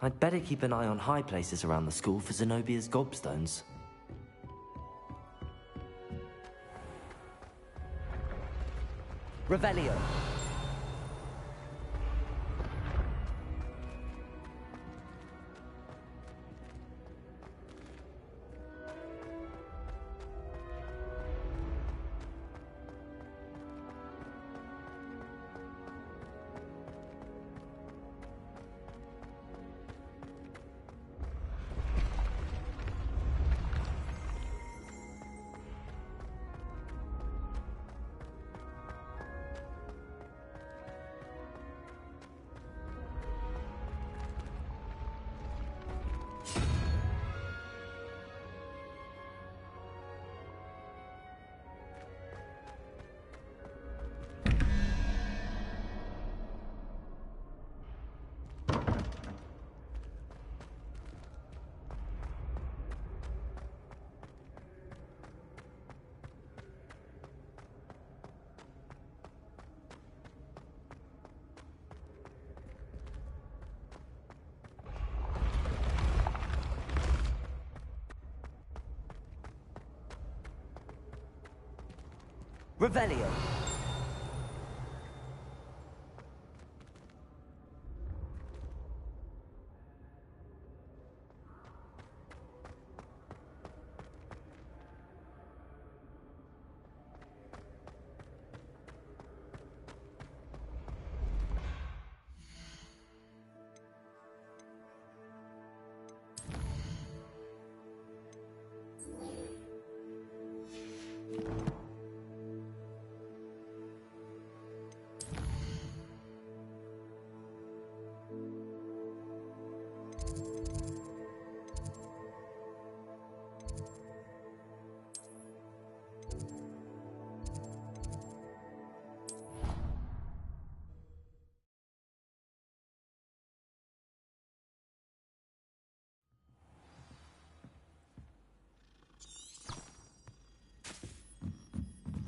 I'd better keep an eye on high places around the school for Zenobia's gobstones. Revelio. Revelio.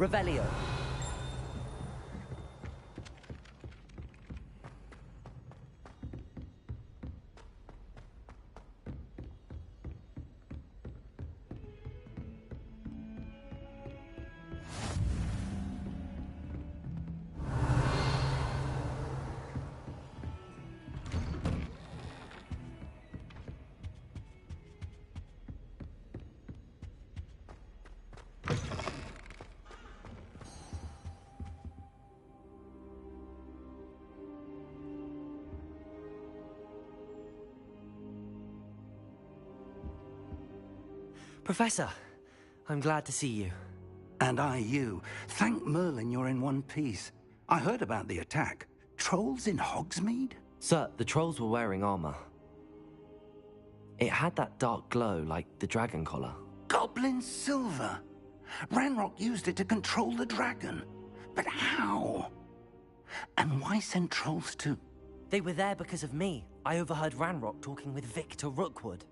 Revelio. Professor, I'm glad to see you. And I you. Thank Merlin you're in one piece. I heard about the attack. Trolls in Hogsmeade? Sir, the trolls were wearing armor. It had that dark glow like the dragon collar. Goblin silver. Ranrock used it to control the dragon. But how? And why send trolls to... They were there because of me. I overheard Ranrock talking with Victor Rookwood.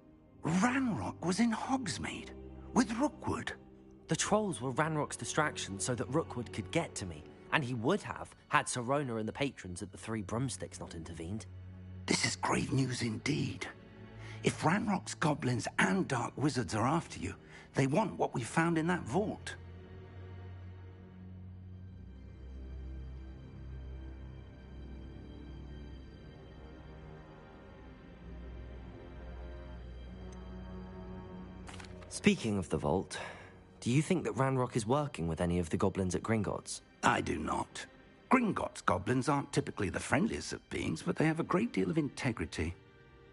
Ranrock was in Hogsmeade? With Rookwood? The trolls were Ranrock's distraction so that Rookwood could get to me. And he would have, had Serona and the patrons at the Three Broomsticks not intervened. This is grave news indeed. If Ranrock's goblins and dark wizards are after you, they want what we found in that vault. Speaking of the vault, do you think that Ranrock is working with any of the goblins at Gringotts? I do not. Gringotts goblins aren't typically the friendliest of beings, but they have a great deal of integrity.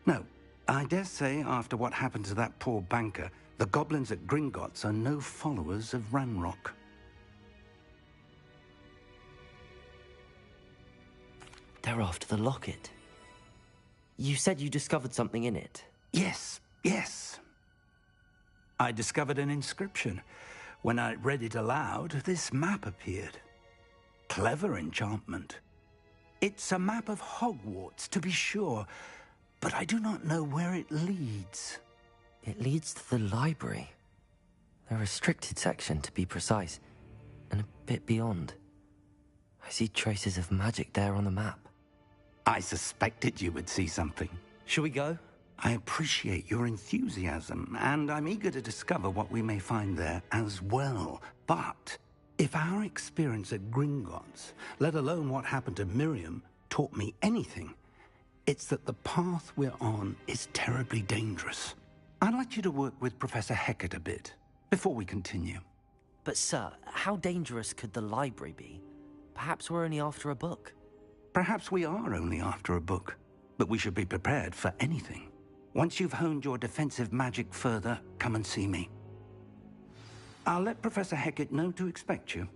No, I dare say after what happened to that poor banker, the goblins at Gringotts are no followers of Ranrock. They're after the locket. You said you discovered something in it. Yes. I discovered an inscription. When I read it aloud, this map appeared. Clever enchantment. It's a map of Hogwarts, to be sure, but I do not know where it leads. It leads to the library. The restricted section, to be precise, and a bit beyond. I see traces of magic there on the map. I suspected you would see something. Shall we go? I appreciate your enthusiasm, and I'm eager to discover what we may find there as well. But if our experience at Gringotts, let alone what happened to Miriam, taught me anything, it's that the path we're on is terribly dangerous. I'd like you to work with Professor Hecat a bit before we continue. But sir, how dangerous could the library be? Perhaps we're only after a book. Perhaps we are only after a book, but we should be prepared for anything. Once you've honed your defensive magic further, come and see me. I'll let Professor Hecat know to expect you.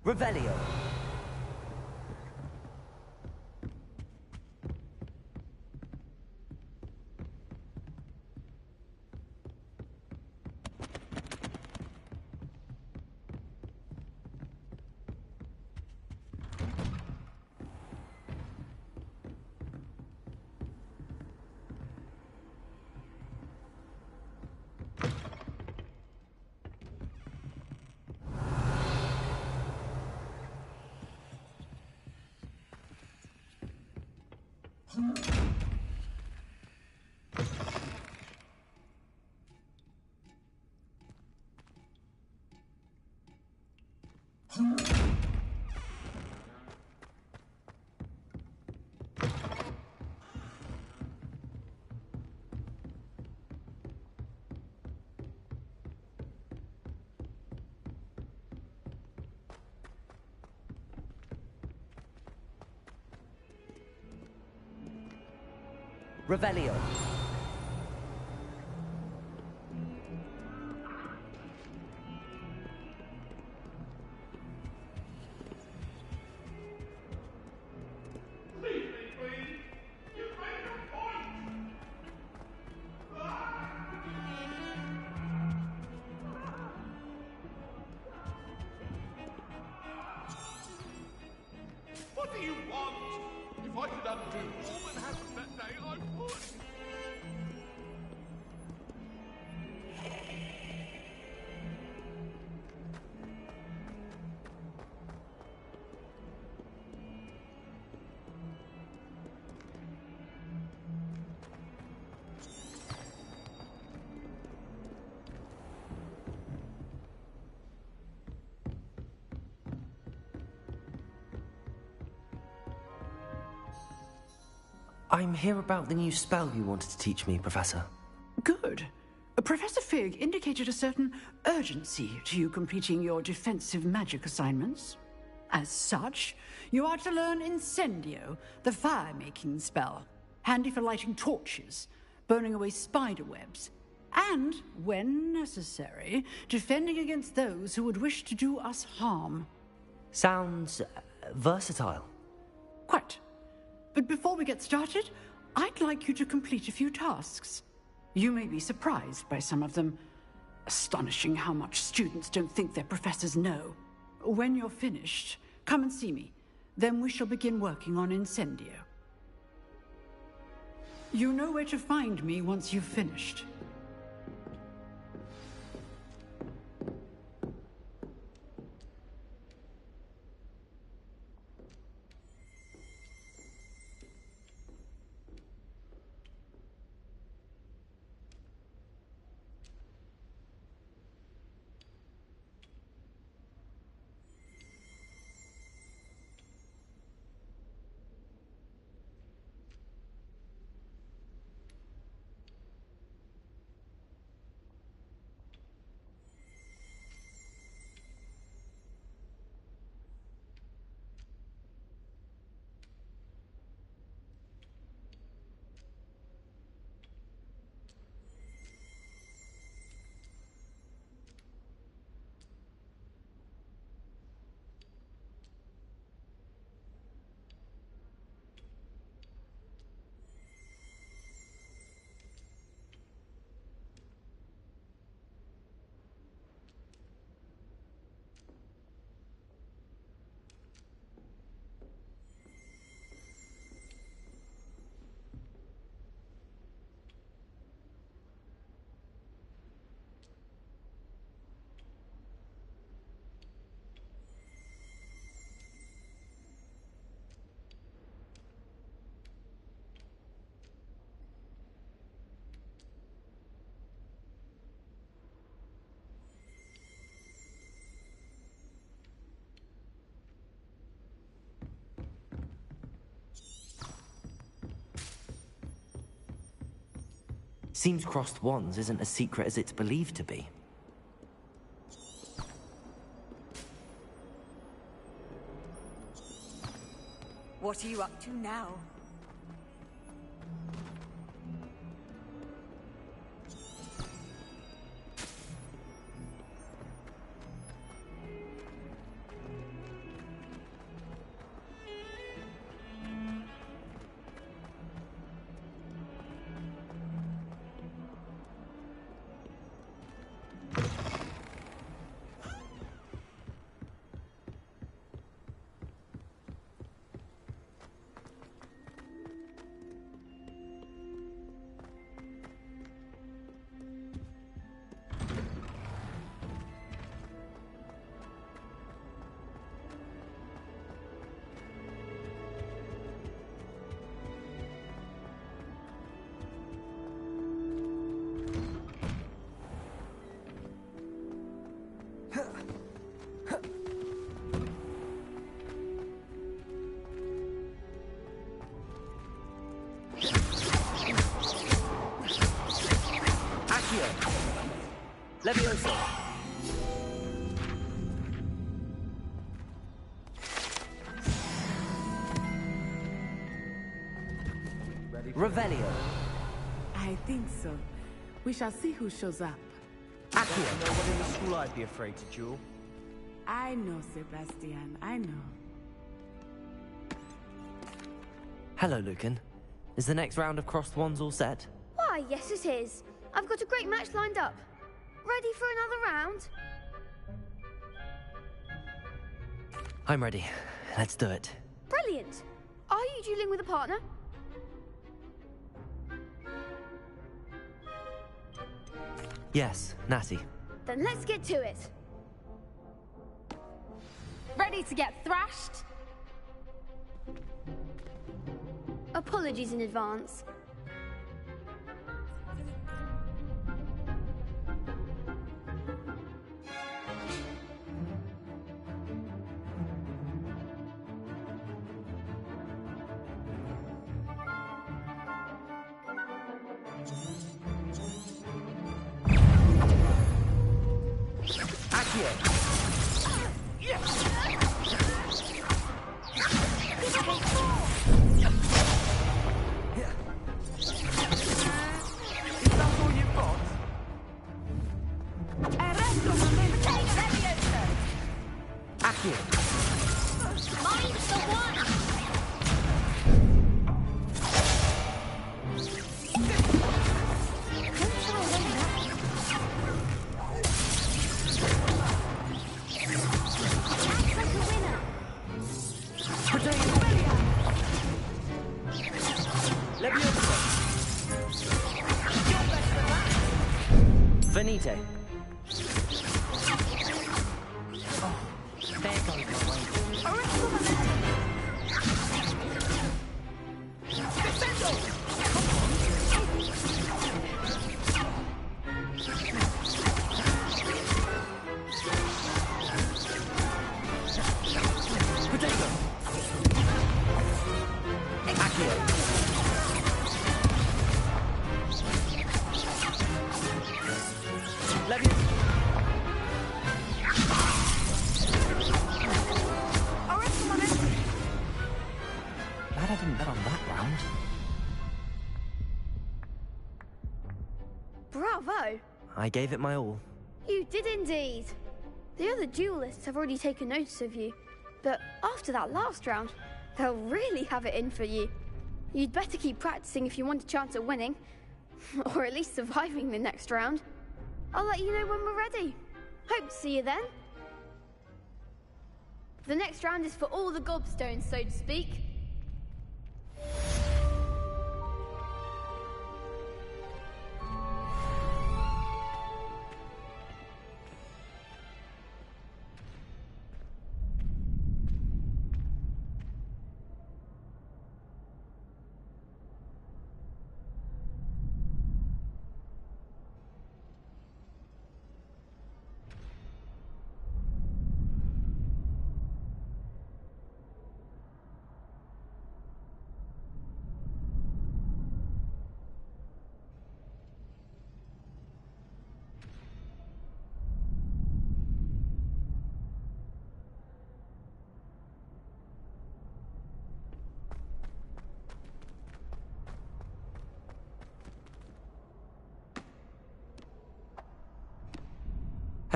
Revelio. Revelio. What do you want? If I could undo all that happened that day, I would. I'm here about the new spell you wanted to teach me, Professor. Good. Professor Fig indicated a certain urgency to you completing your defensive magic assignments. As such, you are to learn Incendio, the fire-making spell, handy for lighting torches, burning away spider webs, and, when necessary, defending against those who would wish to do us harm. Sounds versatile. Quite. But before we get started, I'd like you to complete a few tasks. You may be surprised by some of them. Astonishing how much students don't think their professors know. When you're finished, come and see me. Then we shall begin working on Incendio. You know where to find me once you've finished. Seems crossed wands isn't as secret as it's believed to be. What are you up to now? Levioso. Revelio. I think so. We shall see who shows up. Accio. No one in the school I'd be afraid to duel. I know, Sebastian. I know. Hello, Lucan. Is the next round of crossed wands all set? Why, yes it is. I've got a great match lined up. Ready for another round? I'm ready. Let's do it. Brilliant. Are you dueling with a partner? Yes, Natty. Then let's get to it. Ready to get thrashed? Apologies in advance. Venite. Glad I didn't bet on that round. Bravo! I gave it my all. You did indeed. The other duelists have already taken notice of you, but after that last round, they'll really have it in for you. You'd better keep practicing if you want a chance at winning, or at least surviving the next round. I'll let you know when we're ready. Hope to see you then. The next round is for all the gobstones, so to speak.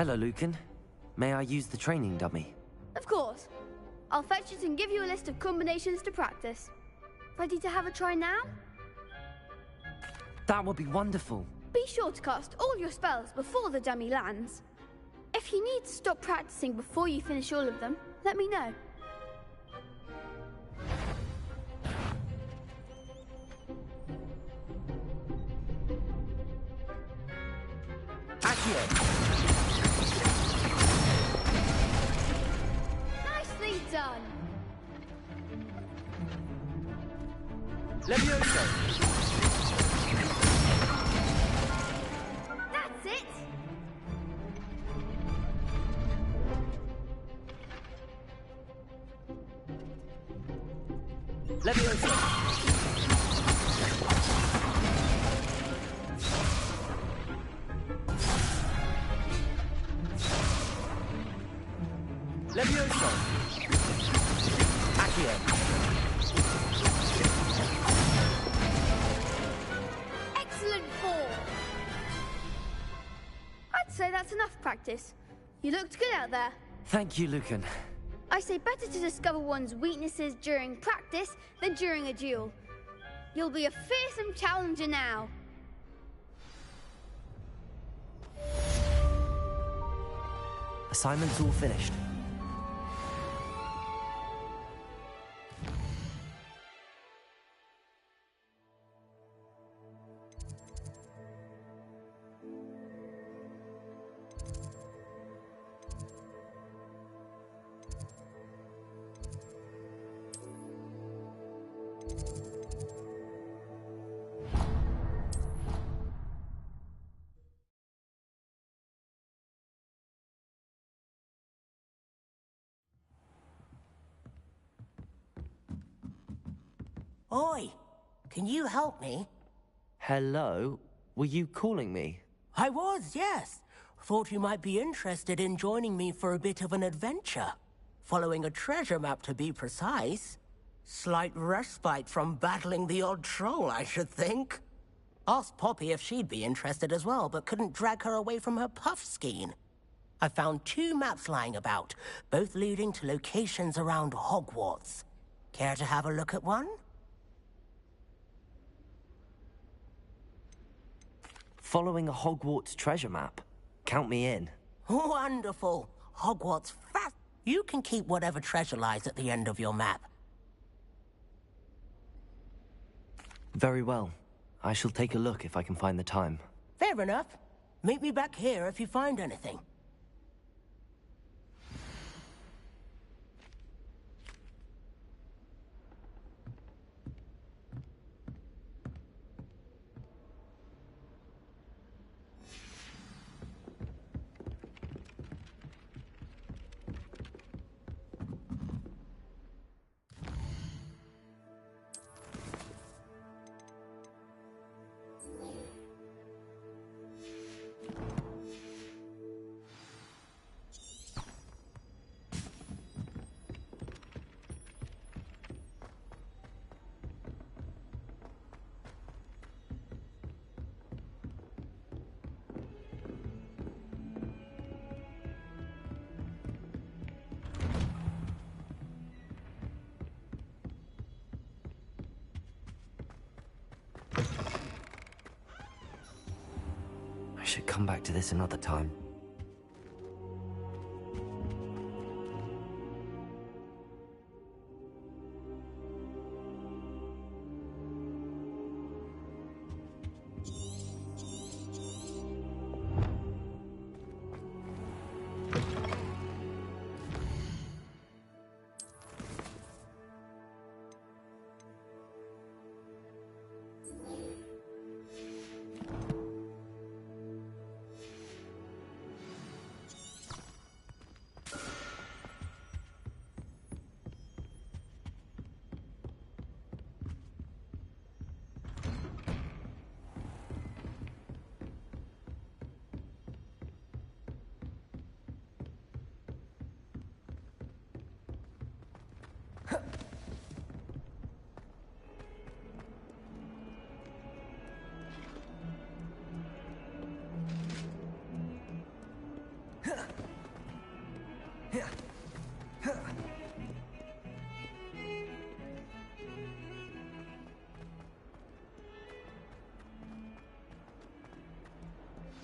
Hello, Lucan. May I use the training dummy? Of course. I'll fetch it and give you a list of combinations to practice. Ready to have a try now? That would be wonderful. Be sure to cast all your spells before the dummy lands. If you need to stop practicing before you finish all of them, let me know. Accio! Nicely done! Levioso! That's it! Levioso! Levioso! Accio! Excellent form! I'd say that's enough practice. You looked good out there. Thank you, Lucan. I say better to discover one's weaknesses during practice than during a duel. You'll be a fearsome challenger now. Assignment's all finished. Oi, can you help me? Hello? Were you calling me? I was, yes. Thought you might be interested in joining me for a bit of an adventure. Following a treasure map, to be precise. Slight respite from battling the odd troll, I should think. Asked Poppy if she'd be interested as well, but couldn't drag her away from her puff skein. I found 2 maps lying about, both leading to locations around Hogwarts. Care to have a look at one? Following a Hogwarts treasure map? Count me in. Wonderful. Hogwarts fast. You can keep whatever treasure lies at the end of your map. Very well. I shall take a look if I can find the time. Fair enough. Meet me back here if you find anything. I should come back to this another time.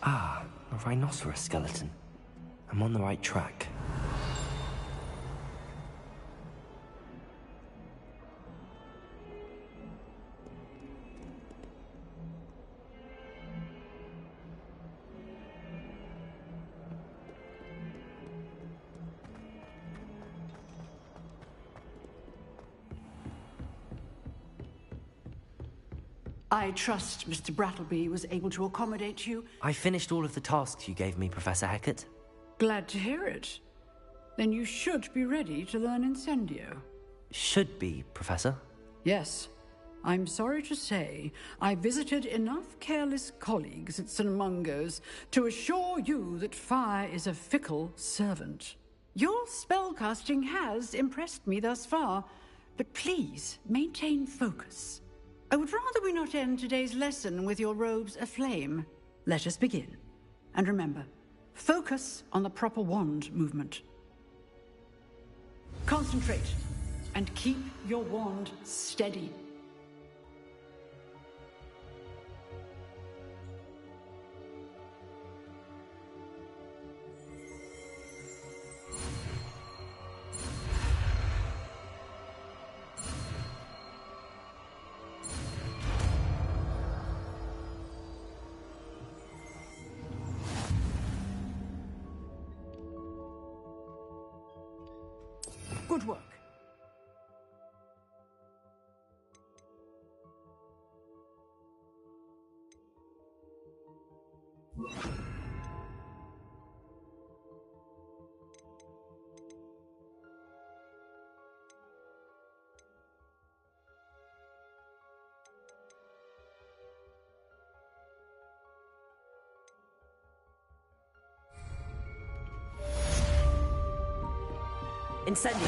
Ah, a rhinoceros skeleton. I'm on the right track. I trust Mr. Brattleby was able to accommodate you. I finished all of the tasks you gave me, Professor Hecat. Glad to hear it. Then you should be ready to learn Incendio. Should be, Professor. Yes. I'm sorry to say, I visited enough careless colleagues at St. Mungo's to assure you that fire is a fickle servant. Your spellcasting has impressed me thus far, but please maintain focus. I would rather we not end today's lesson with your robes aflame. Let us begin. And remember, focus on the proper wand movement. Concentrate, and keep your wand steady. Good work. Incendio!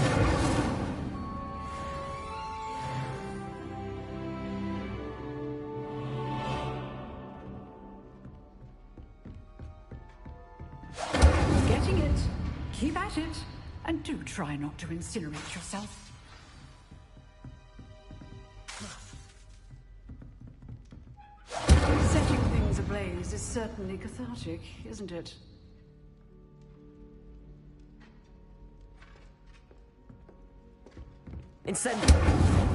Getting it. Keep at it. And do try not to incinerate yourself. Setting things ablaze is certainly cathartic, isn't it? Incendio!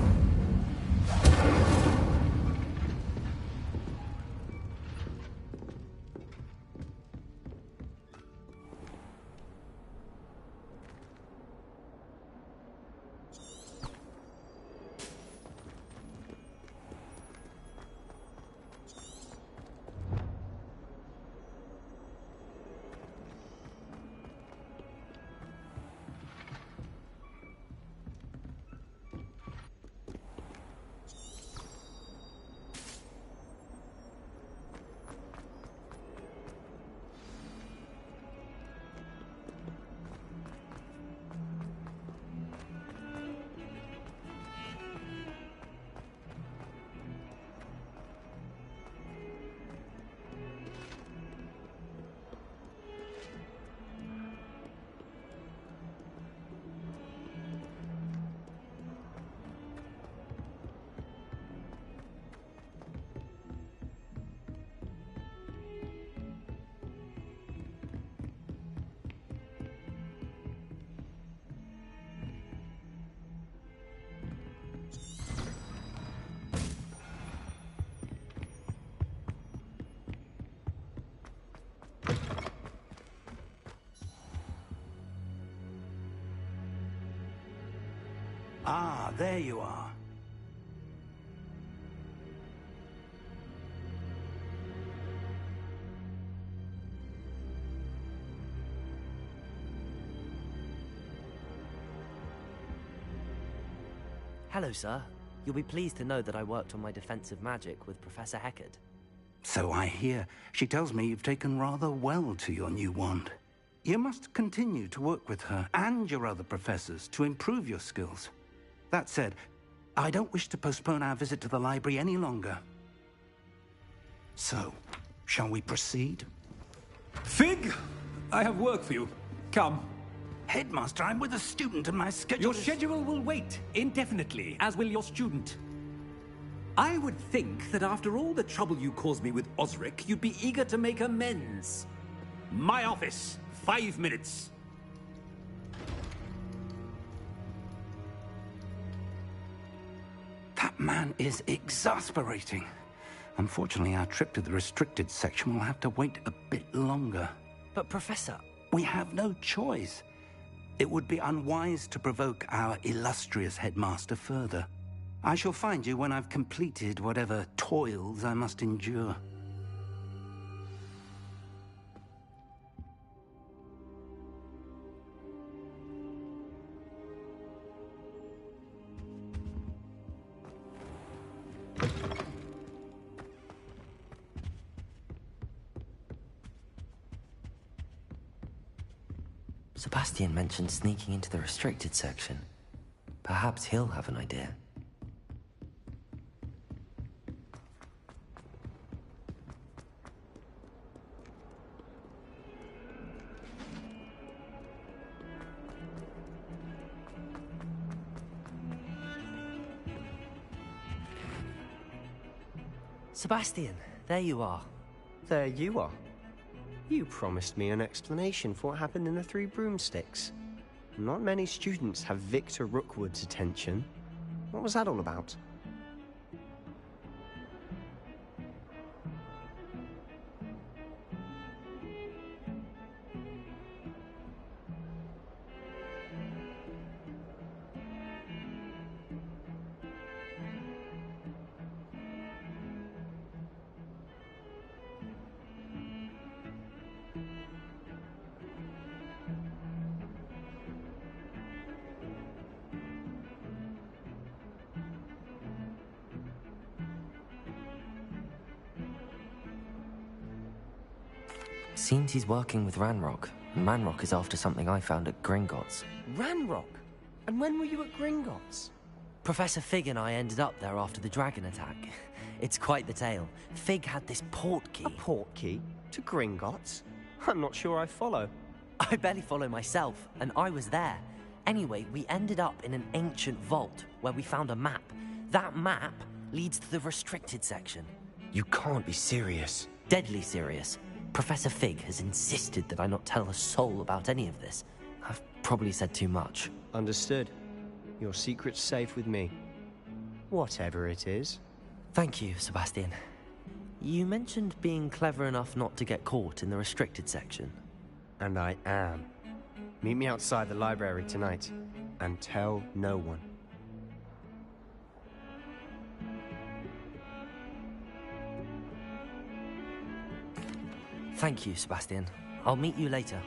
Ah, there you are. Hello, sir. You'll be pleased to know that I worked on my defensive magic with Professor Hecat. So I hear. She tells me you've taken rather well to your new wand. You must continue to work with her and your other professors to improve your skills. That said, I don't wish to postpone our visit to the library any longer. So, shall we proceed? Fig! I have work for you. Come. Headmaster, I'm with a student and my schedule Your schedule will wait indefinitely, as will your student. I would think that after all the trouble you caused me with Osric, you'd be eager to make amends. My office. 5 minutes. That man is exasperating. Unfortunately, our trip to the restricted section will have to wait a bit longer. But, Professor... We have no choice. It would be unwise to provoke our illustrious headmaster further. I shall find you when I've completed whatever toils I must endure. Sebastian mentioned sneaking into the restricted section. Perhaps he'll have an idea. Sebastian, there you are. There you are. You promised me an explanation for what happened in the Three Broomsticks. Not many students have Victor Rookwood's attention. What was that all about? Seems he's working with Ranrock, and Ranrock is after something I found at Gringotts. Ranrock? And when were you at Gringotts? Professor Fig and I ended up there after the dragon attack. It's quite the tale. Fig had this portkey. A portkey? To Gringotts? I'm not sure I follow. I barely follow myself, and I was there. Anyway, we ended up in an ancient vault where we found a map. That map leads to the restricted section. You can't be serious. Deadly serious. Professor Fig has insisted that I not tell a soul about any of this. I've probably said too much. Understood. Your secret's safe with me. Whatever it is. Thank you, Sebastian. You mentioned being clever enough not to get caught in the restricted section. And I am. Meet me outside the library tonight, and tell no one. Thank you, Sebastian. I'll meet you later.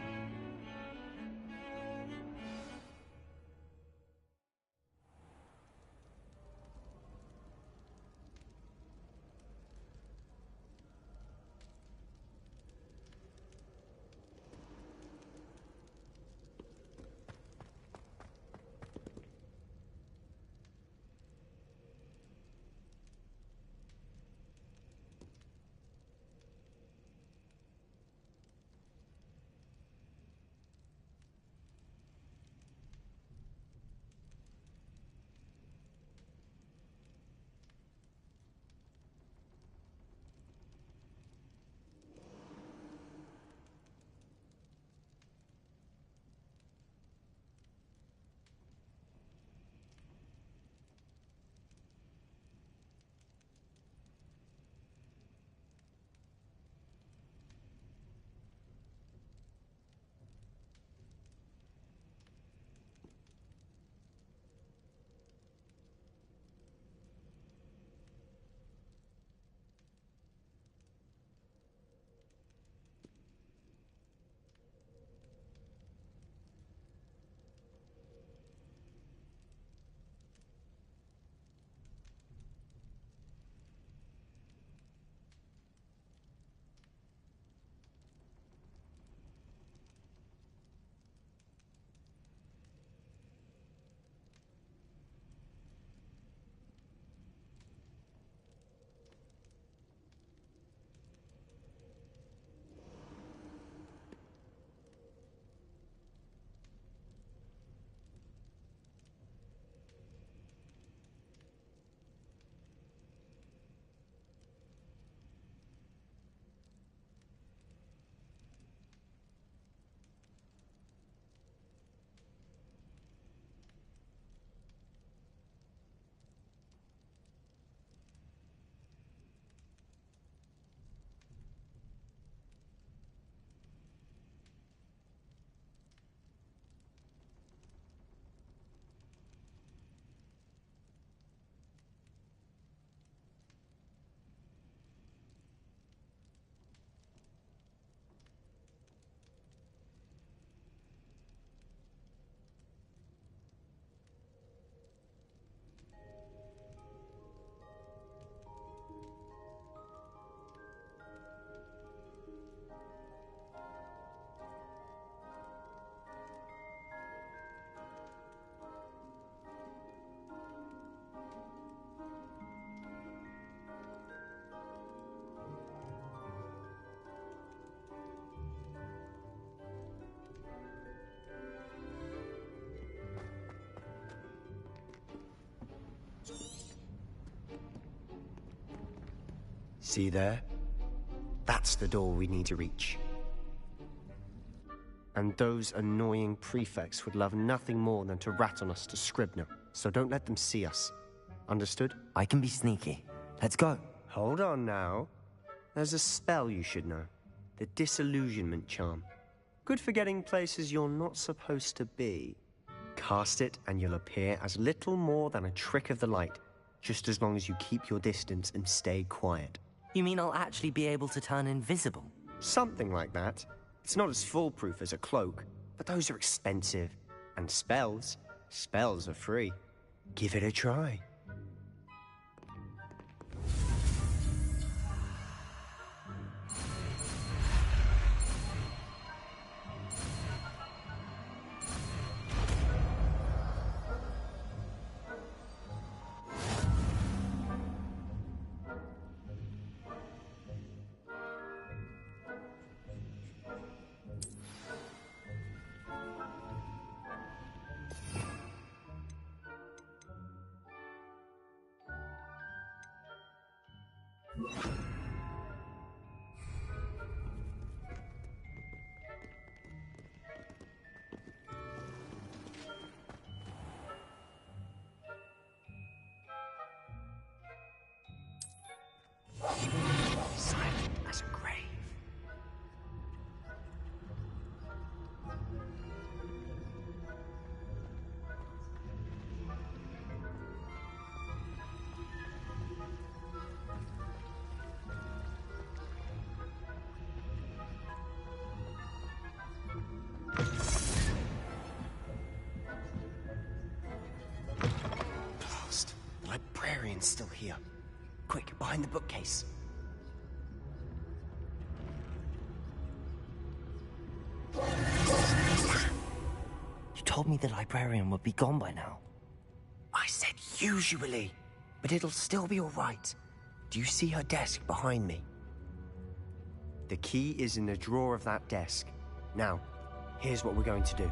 See there? That's the door we need to reach. And those annoying prefects would love nothing more than to rat on us to Scribner, so don't let them see us. Understood? I can be sneaky. Let's go. Hold on now. There's a spell you should know. The Disillusionment Charm. Good for getting places you're not supposed to be. Cast it and you'll appear as little more than a trick of the light, just as long as you keep your distance and stay quiet. You mean I'll actually be able to turn invisible? Something like that. It's not as foolproof as a cloak, but those are expensive. And spells are free. Give it a try. Silent as a grave. Blast. The librarian's still here. Quick, behind the bookcase. You told me the librarian would be gone by now. I said usually, but it'll still be all right. Do you see her desk behind me? The key is in the drawer of that desk. Now, here's what we're going to do.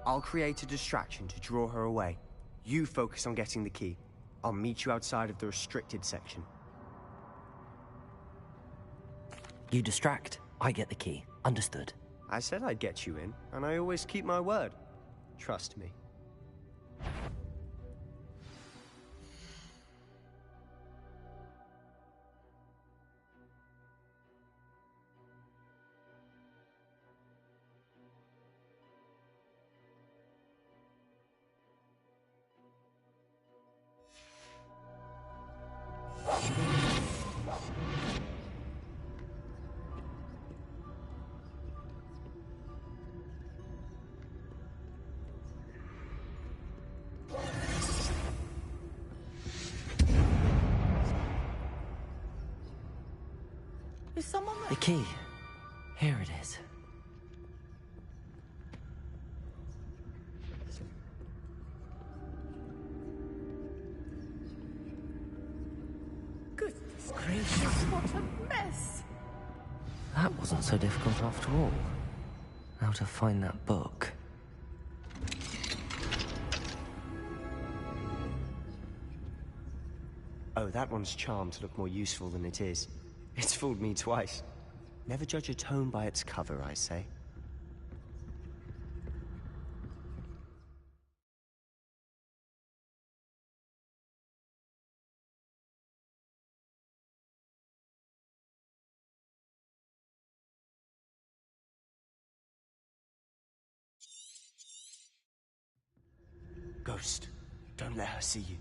I'll create a distraction to draw her away. You focus on getting the key. I'll meet you outside of the restricted section. You distract, I get the key. Understood. I said I'd get you in, and I always keep my word. Trust me. Is someone The key. Here it is. Goodness gracious, what a mess! That wasn't so difficult after all. How to find that book. Oh, that one's charmed to look more useful than it is. It's fooled me twice. Never judge a tome by its cover, I say. Ghost, don't let her see you.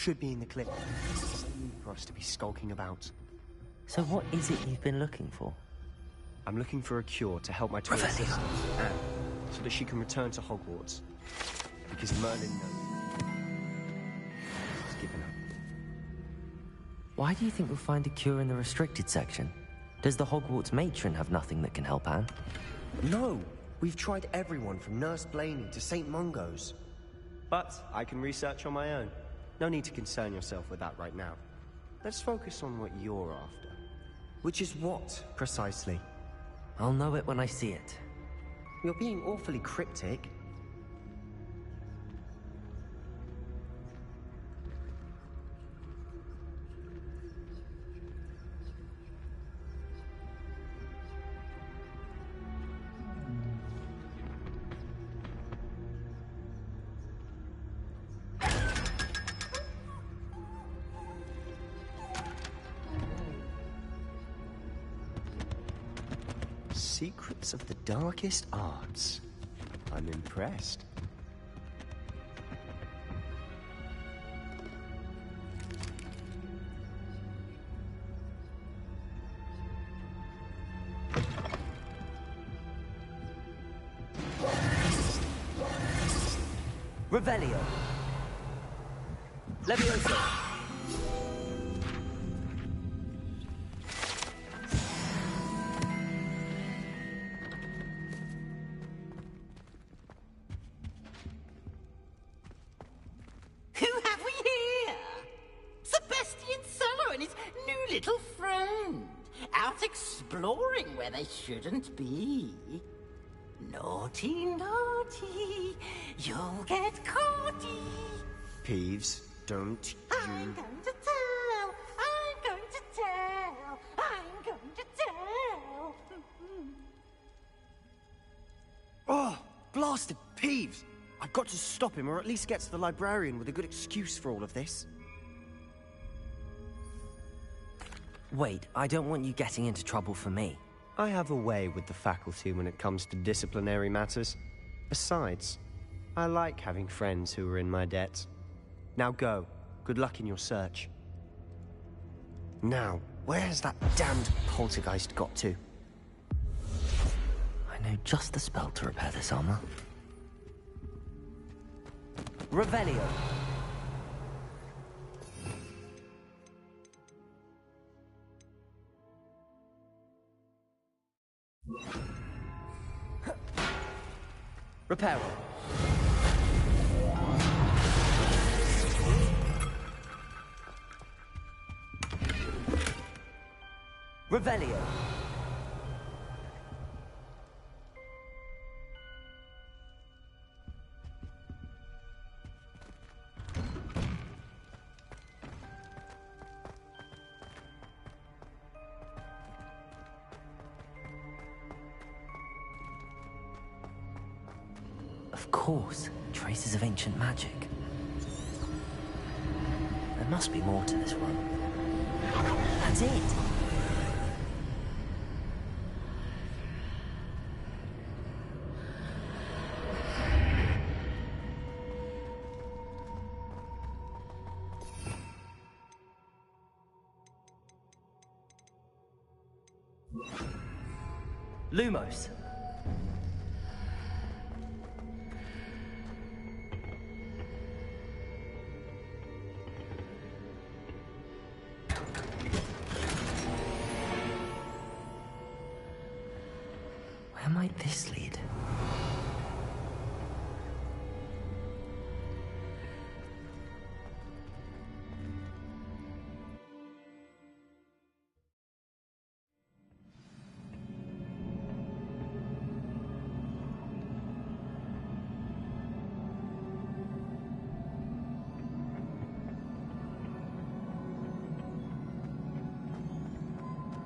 should be in the clip. There's no need for us to be skulking about. So what is it you've been looking for? I'm looking for a cure to help my twin sister, Anne, so that she can return to Hogwarts. Because Merlin knows she's given up. Why do you think you'll find a cure in the restricted section? Does the Hogwarts matron have nothing that can help Anne? No! We've tried everyone from Nurse Blaney to St. Mungo's. But I can research on my own. No need to concern yourself with that right now. Let's focus on what you're after. Which is what, precisely? I'll know it when I see it. You're being awfully cryptic. Secrets of the darkest arts. I'm impressed. Revelio. Leviosa. Who have we here? Sebastian Cello and his new little friend. Out exploring where they shouldn't be. Naughty, naughty. You'll get caughty. Peeves, don't I'm going to tell. I'm going to tell. I'm going to tell. Oh, blasted Peeves! I've got to stop him, or at least get to the librarian with a good excuse for all of this. Wait, I don't want you getting into trouble for me. I have a way with the faculty when it comes to disciplinary matters. Besides, I like having friends who are in my debt. Now go. Good luck in your search. Now, where has that damned poltergeist got to? I know just the spell to repair this armor. Revelio. Reparo. Revelio. Of course, traces of ancient magic. There must be more to this one. That's it! Lumos. Where might this lead?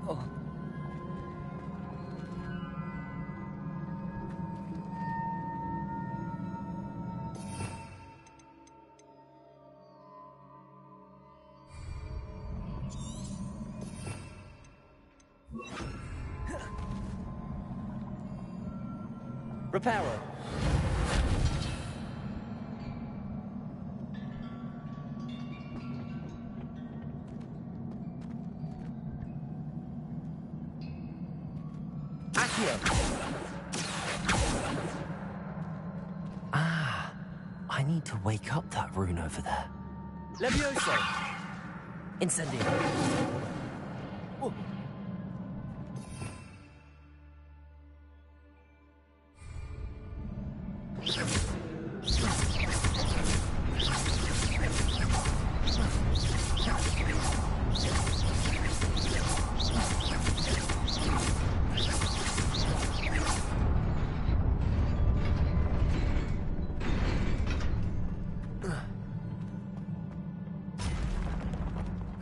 Oh. Reparo. Ah, I need to wake up that rune over there. Levioso! Incendio. Oh.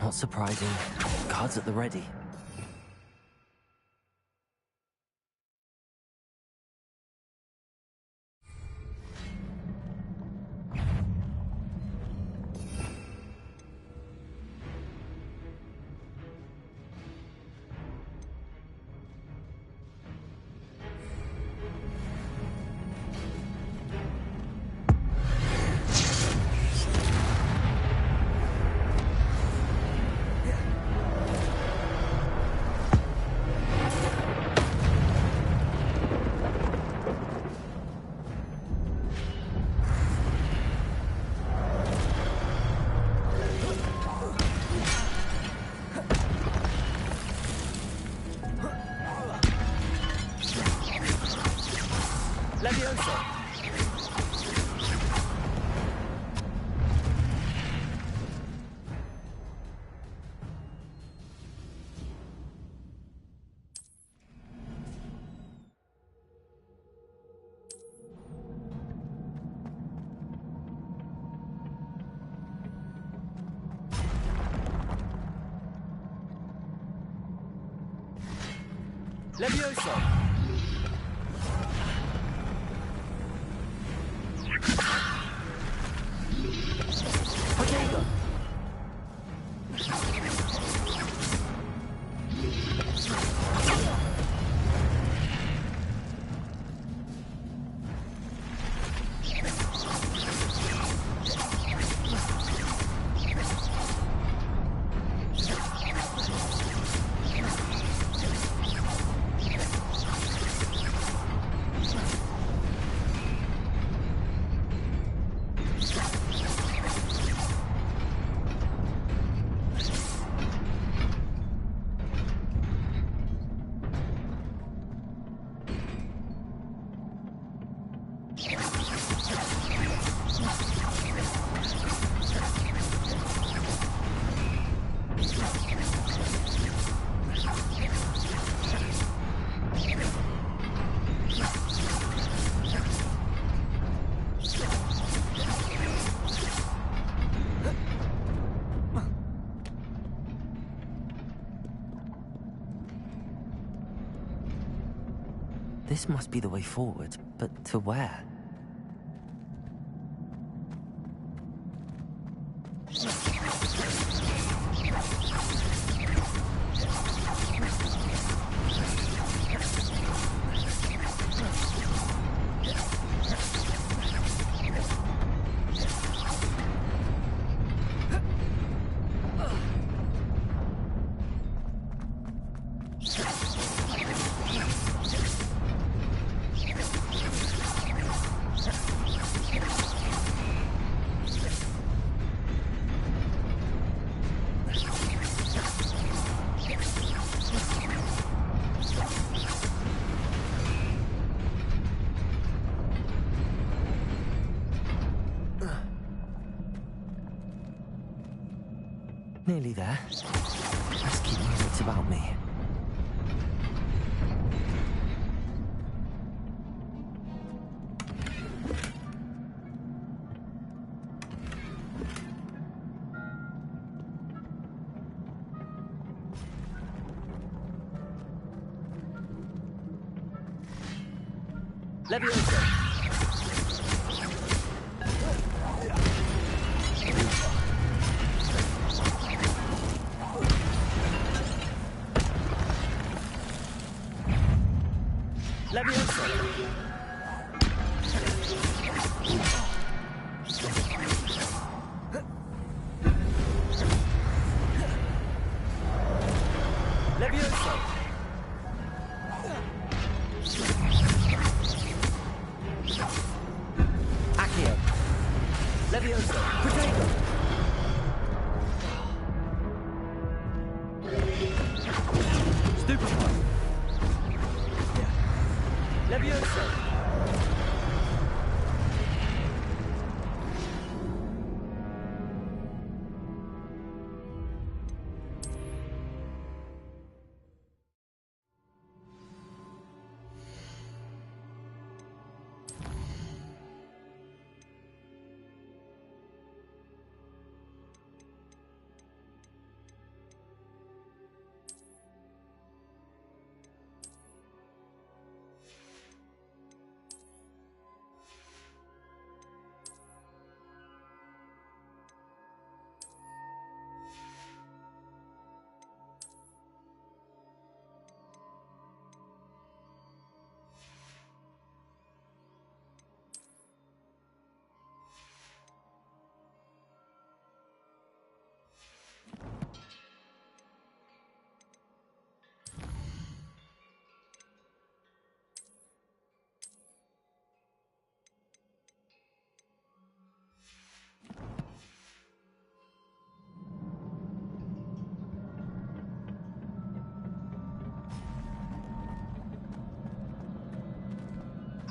Not surprising. Guards at the ready. Levioso! Potato! This must be the way forward, but to where? Nearly there. Just keep my wits about me. Levioso! Levioso, Potato! Stupefy! Levioso!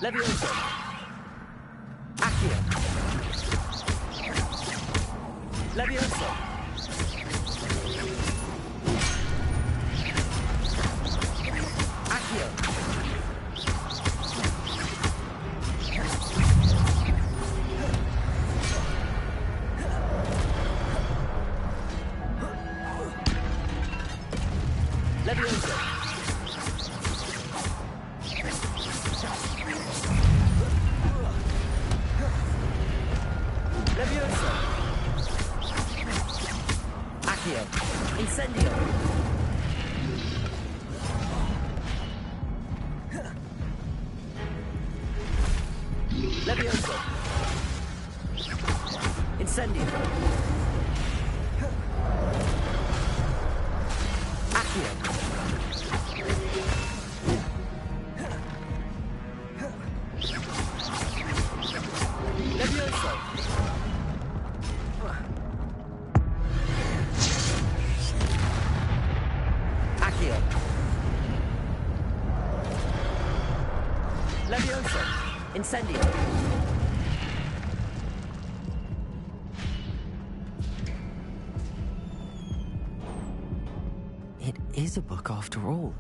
Levioso! Accio! Levioso! Accio! Levioso! Levioso! Accio! Incendio! Levioso! Incendio! Accio! Levioso! Accio! Levioso! Incendio! It is a book after all.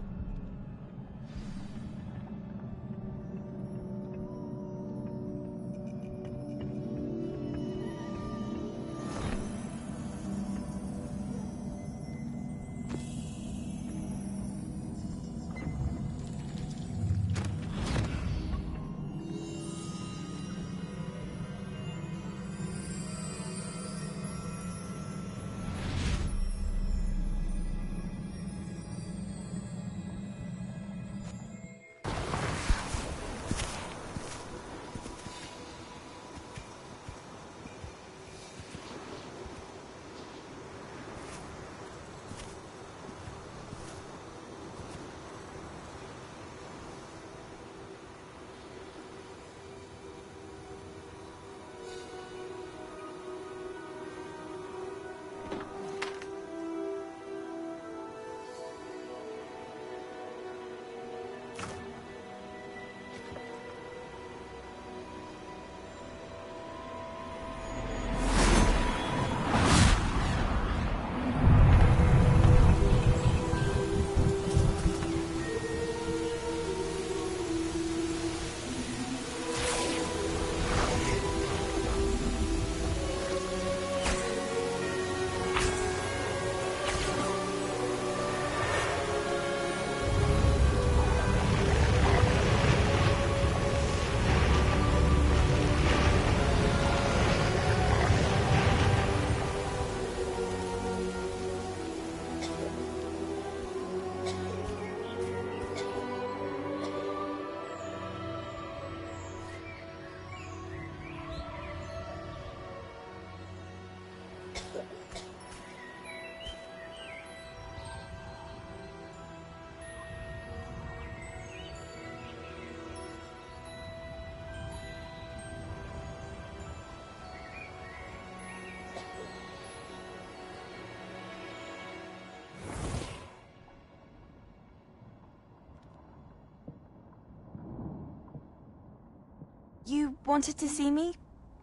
You wanted to see me?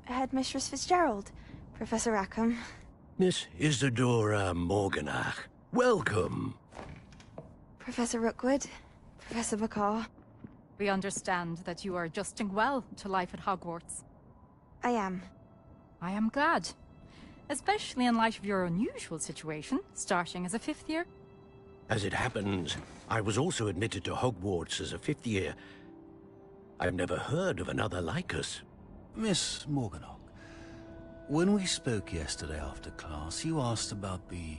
Headmistress Fitzgerald, Professor Rackham. Miss Isadora Morganach, welcome. Professor Rookwood, Professor McCaw. We understand that you are adjusting well to life at Hogwarts. I am. I am glad. Especially in light of your unusual situation, starting as a 5th year. As it happens, I was also admitted to Hogwarts as a 5th year. I've never heard of another like us. Miss Morganach, when we spoke yesterday after class, you asked about the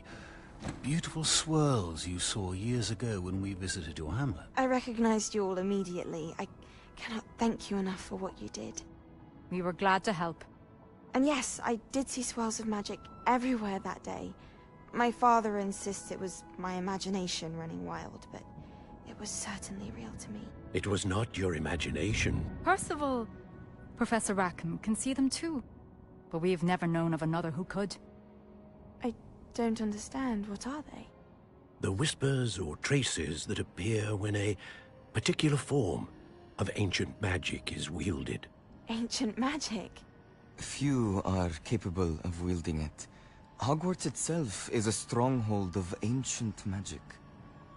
beautiful swirls you saw years ago when we visited your hamlet. I recognized you all immediately. I cannot thank you enough for what you did. We were glad to help. And yes, I did see swirls of magic everywhere that day. My father insists it was my imagination running wild, but it was certainly real to me. It was not your imagination. Percival, Professor Rackham can see them too. But we've never known of another who could. I don't understand. What are they? The whispers or traces that appear when a particular form of ancient magic is wielded. Ancient magic? Few are capable of wielding it. Hogwarts itself is a stronghold of ancient magic.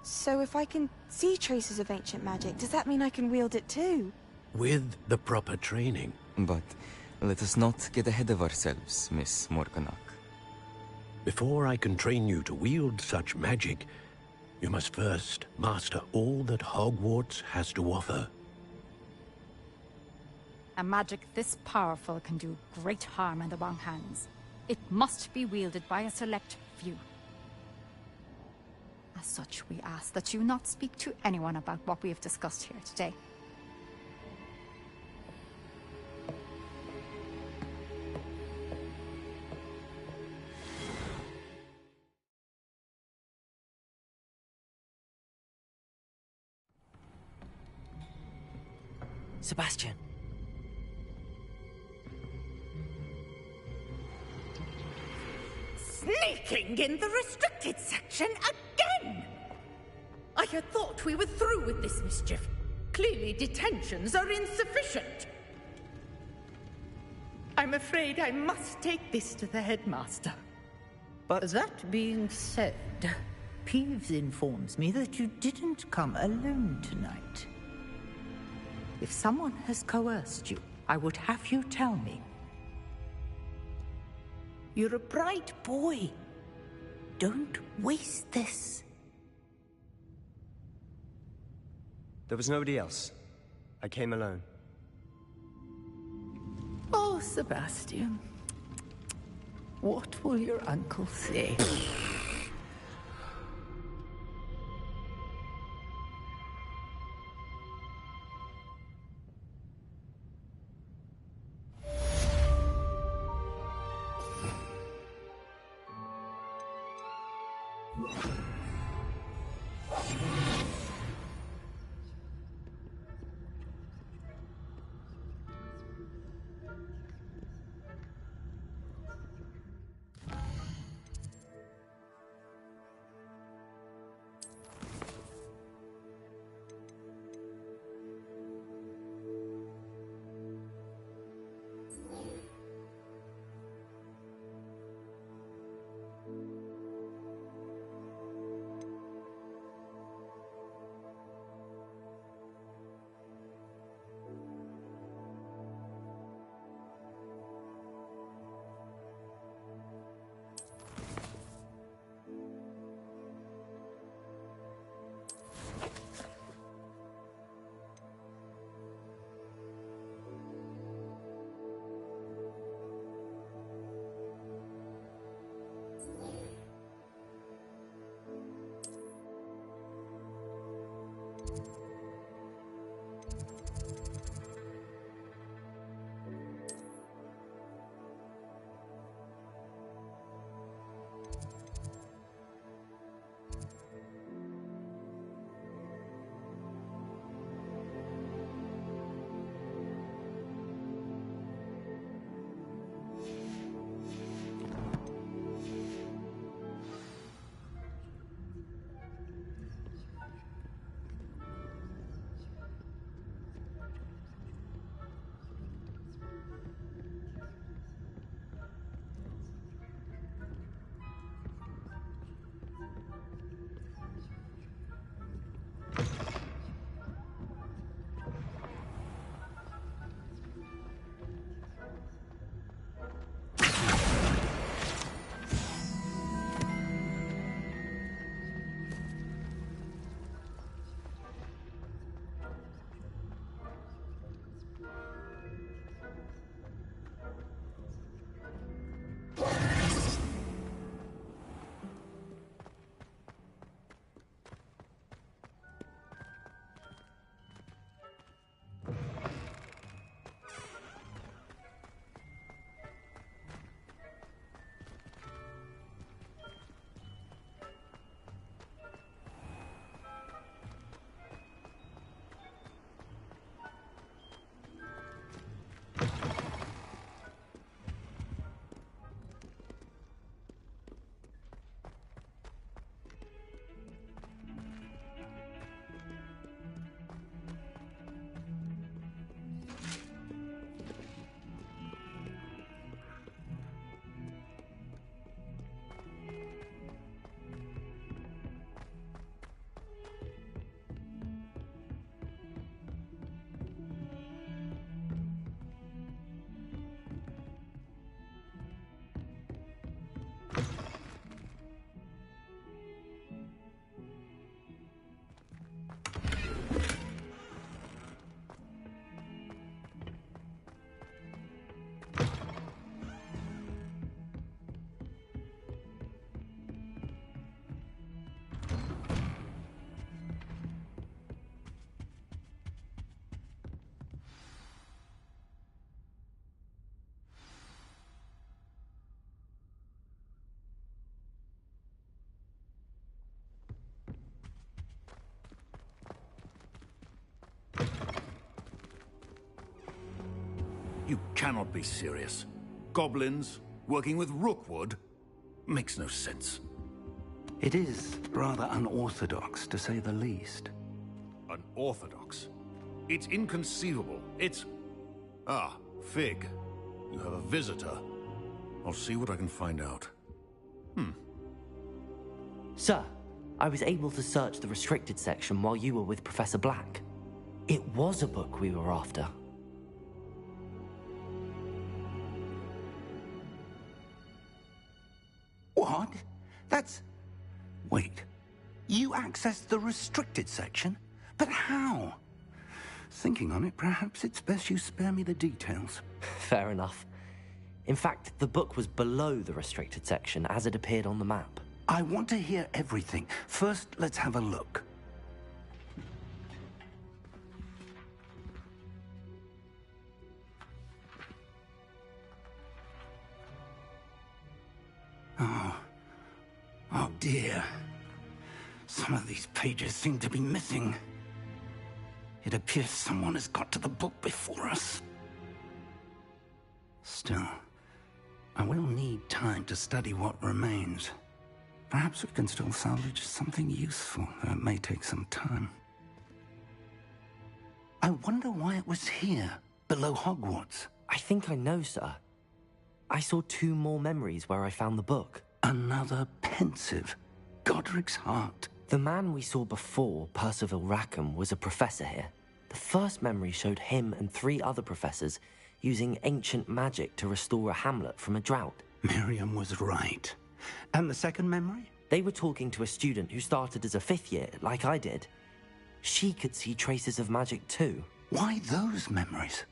So if I can see traces of ancient magic, does that mean I can wield it too? With the proper training. But let us not get ahead of ourselves, Miss Morganach. Before I can train you to wield such magic, you must first master all that Hogwarts has to offer. A magic this powerful can do great harm in the wrong hands. It must be wielded by a select few. As such, we ask that you not speak to anyone about what we have discussed here today. Sebastian. Sneaking in the restricted section again! I had thought we were through with this mischief. Clearly detentions are insufficient. I'm afraid I must take this to the headmaster. But that being said, Peeves informs me that you didn't come alone tonight. If someone has coerced you, I would have you tell me. You're a bright boy. Don't waste this. There was nobody else. I came alone. Oh, Sebastian. What will your uncle say? You cannot be serious. Goblins working with Rookwood makes no sense. It is rather unorthodox, to say the least. Unorthodox? It's inconceivable. It's... Ah, Fig. You have a visitor. I'll see what I can find out. Sir, I was able to search the restricted section while you were with Professor Black. It was a book we were after. What? That's... Wait. You accessed the restricted section? But how? Thinking on it, perhaps it's best you spare me the details. Fair enough. In fact, the book was below the restricted section as it appeared on the map. I want to hear everything. First, let's have a look. Oh dear. Some of these pages seem to be missing. It appears someone has got to the book before us. Still, I will need time to study what remains. Perhaps we can still salvage something useful, though it may take some time. I wonder why it was here, below Hogwarts. I think I know, sir. I saw 2 more memories where I found the book. Another pensive. Godric's heart. The man we saw before, Percival Rackham, was a professor here. The first memory showed him and 3 other professors using ancient magic to restore a hamlet from a drought. Miriam was right. And the second memory? They were talking to a student who started as a 5th year, like I did. She could see traces of magic too. Why those memories?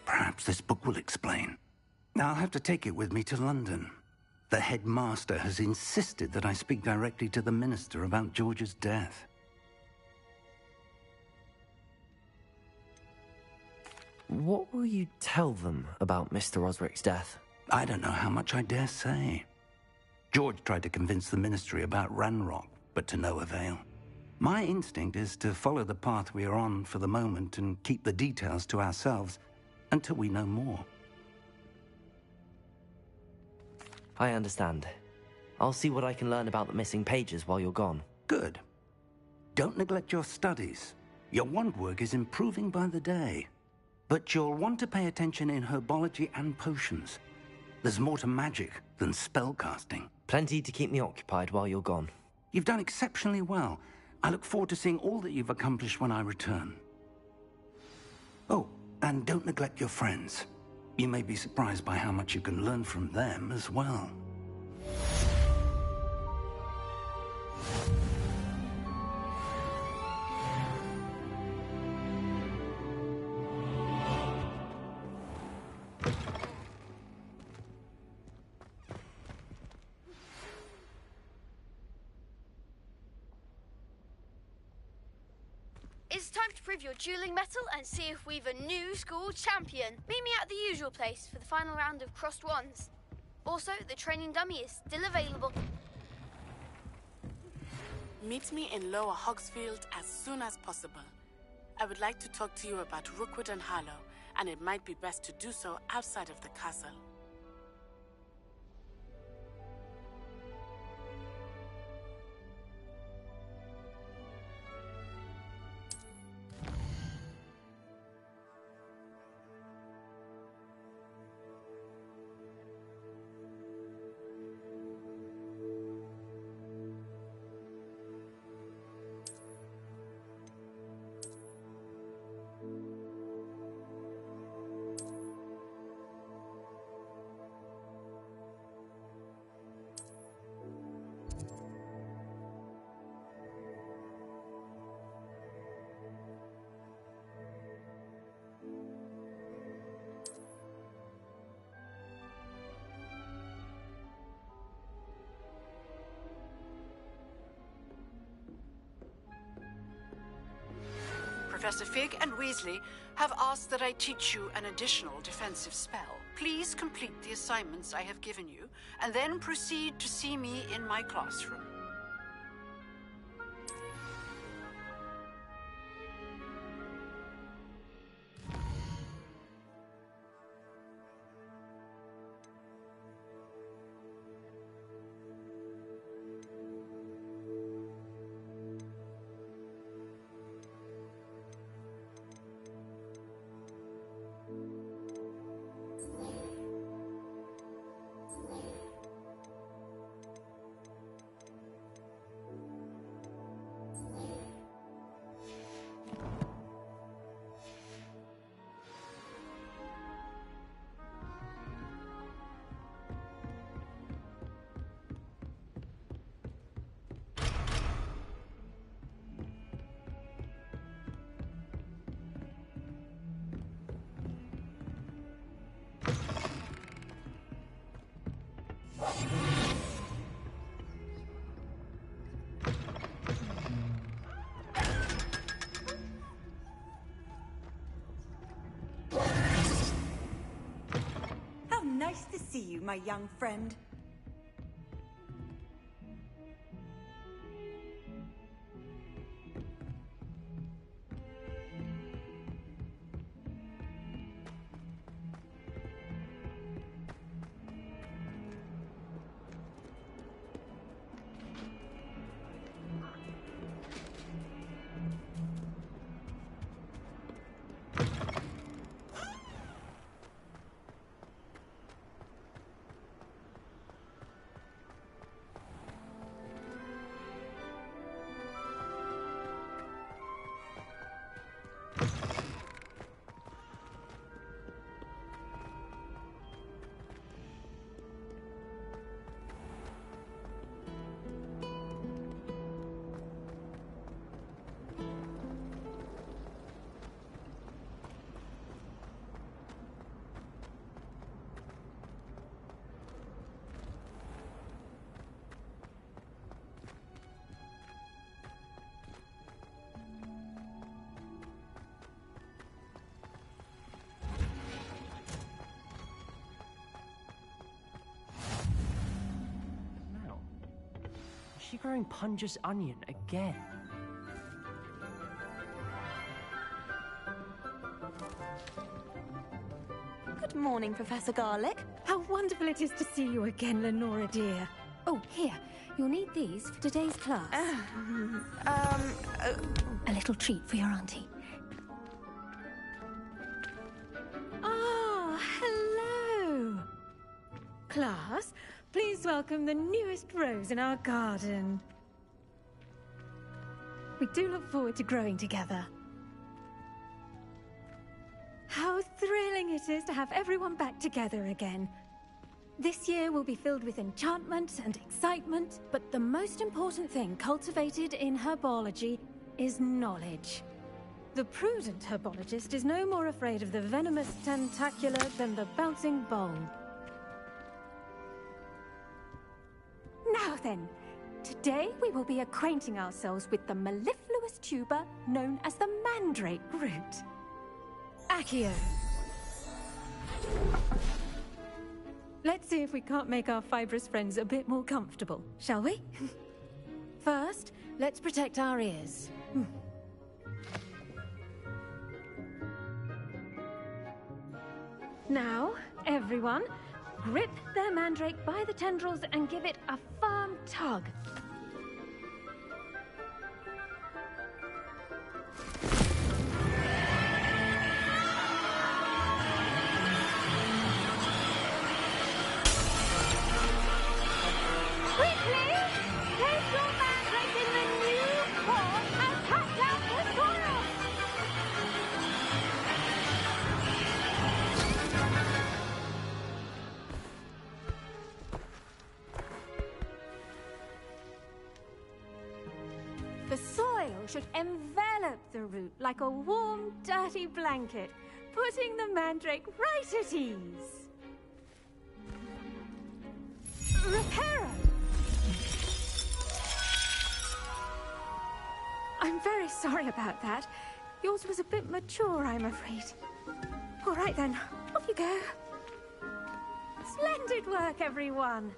Perhaps this book will explain. I'll have to take it with me to London. The headmaster has insisted that I speak directly to the minister about George's death. What will you tell them about Mr. Osric's death? I don't know how much I dare say. George tried to convince the ministry about Ranrock, but to no avail. My instinct is to follow the path we are on for the moment and keep the details to ourselves until we know more. I understand. I'll see what I can learn about the missing pages while you're gone. Good. Don't neglect your studies. Your wand work is improving by the day. But you'll want to pay attention in herbology and potions. There's more to magic than spellcasting. Plenty to keep me occupied while you're gone. You've done exceptionally well. I look forward to seeing all that you've accomplished when I return. Oh, and don't neglect your friends. You may be surprised by how much you can learn from them as well. It's time to prove your dueling mettle and see if we've a new school champion. Meet me at the usual place for the final round of crossed wands. Also, the training dummy is still available. Meet me in Lower Hogsfield as soon as possible. I would like to talk to you about Rookwood and Harlow, and it might be best to do so outside of the castle. Professor Fig and Weasley have asked that I teach you an additional defensive spell. Please complete the assignments I have given you, and then proceed to see me in my classroom. How nice to see you, my young friend. Is she growing Punja's onion again? Good morning, Professor Garlick. How wonderful it is to see you again, Lenora dear. Oh, here. You'll need these for today's class. A little treat for your auntie. Ah, hello. Class, please welcome the newest rose in our garden. We do look forward to growing together. How thrilling it is to have everyone back together again. This year will be filled with enchantment and excitement, but the most important thing cultivated in herbology is knowledge. The prudent herbologist is no more afraid of the venomous tentacula than the bouncing bulb. Now then, today we will be acquainting ourselves with the mellifluous tuber known as the mandrake root. Accio. Let's see if we can't make our fibrous friends a bit more comfortable, shall we? First, let's protect our ears. Now, everyone, grip their mandrake by the tendrils and give it a firm tug. Quickly! Place your mandrake in the new pot and cut down the soil! The soil should envelop the root like a warm, dirty blanket, putting the mandrake right at ease. Reparo! I'm very sorry about that. Yours was a bit mature, I'm afraid. All right then, off you go. Splendid work, everyone!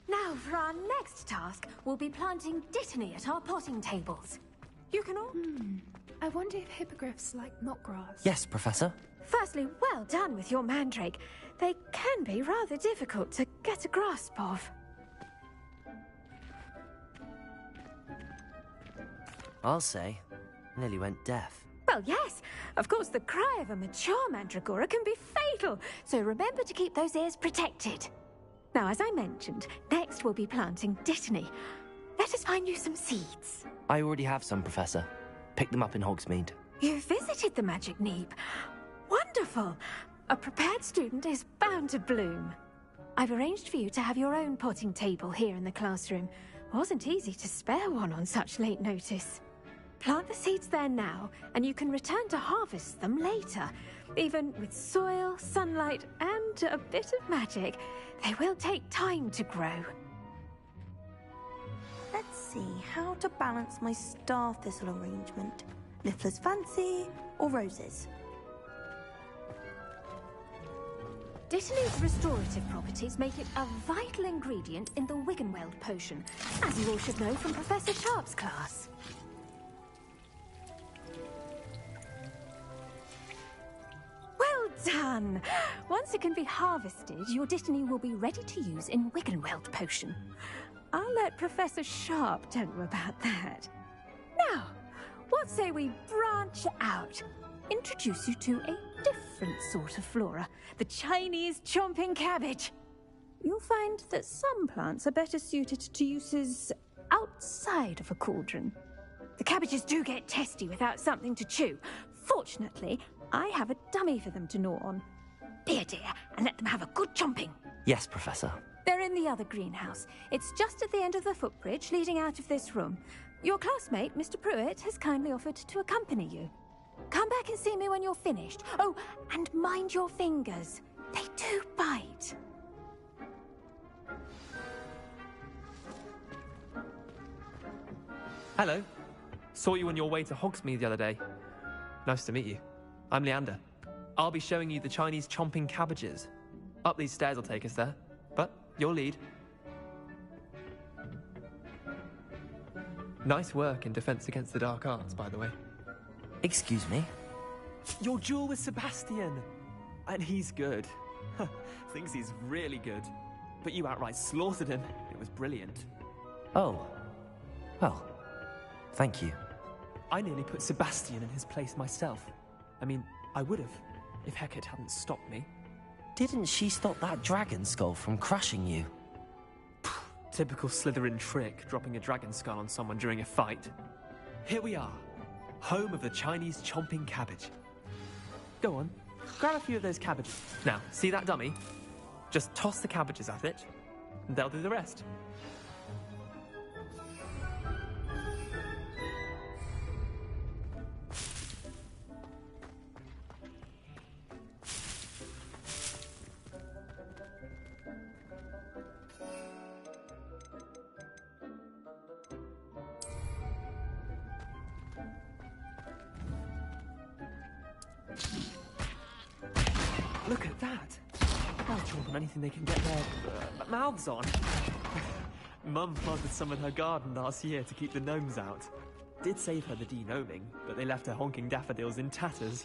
Now, for our next task, we'll be planting dittany at our potting tables. You can all... I wonder if hippogriffs like mock grass. Yes, Professor. Firstly, well done with your mandrake. They can be rather difficult to get a grasp of. I'll say, nearly went deaf. Well, yes. Of course, the cry of a mature mandragora can be fatal, so remember to keep those ears protected. Now, as I mentioned, next we'll be planting dittany. Let us find you some seeds. I already have some, Professor. Picked them up in Hogsmeade. You visited the Magic Neep. Wonderful! A prepared student is bound to bloom. I've arranged for you to have your own potting table here in the classroom. Wasn't easy to spare one on such late notice. Plant the seeds there now, and you can return to harvest them later. Even with soil, sunlight, and a bit of magic, they will take time to grow. Let's see how to balance my star thistle arrangement. Niffler's fancy or roses? Dittany's restorative properties make it a vital ingredient in the Wiggenweld potion, as you all should know from Professor Sharp's class. Well done! Once it can be harvested, your Dittany will be ready to use in Wiggenweld potion. I'll let Professor Sharp tell you about that. Now, what say we branch out? Introduce you to a different sort of flora, the Chinese chomping cabbage. You'll find that some plants are better suited to uses outside of a cauldron. The cabbages do get testy without something to chew. Fortunately, I have a dummy for them to gnaw on. Be a dear and let them have a good chomping. Yes, Professor. They're in the other greenhouse. It's just at the end of the footbridge leading out of this room. Your classmate, Mr. Pruitt, has kindly offered to accompany you. Come back and see me when you're finished. Oh, and mind your fingers. They do bite. Hello. Saw you on your way to Hogsmeade the other day. Nice to meet you. I'm Leander. I'll be showing you the Chinese chomping cabbages. Up these stairs will take us there, but you'll lead. Nice work in Defense Against the Dark Arts, by the way. Excuse me? Your duel with Sebastian! And he's good. Thinks he's really good. But you outright slaughtered him. It was brilliant. Oh. Well, thank you. I nearly put Sebastian in his place myself. I mean, I would have, if Hecate hadn't stopped me. Didn't she stop that dragon skull from crushing you? Typical Slytherin trick, dropping a dragon skull on someone during a fight. Here we are, home of the Chinese chomping cabbage. Go on, grab a few of those cabbages. Now, see that dummy? Just toss the cabbages at it, and they'll do the rest. Look at that! They'll chomp on anything they can get their mouths on. Mum planted some in her garden last year to keep the gnomes out. Did save her the de-gnoming, but they left her honking daffodils in tatters.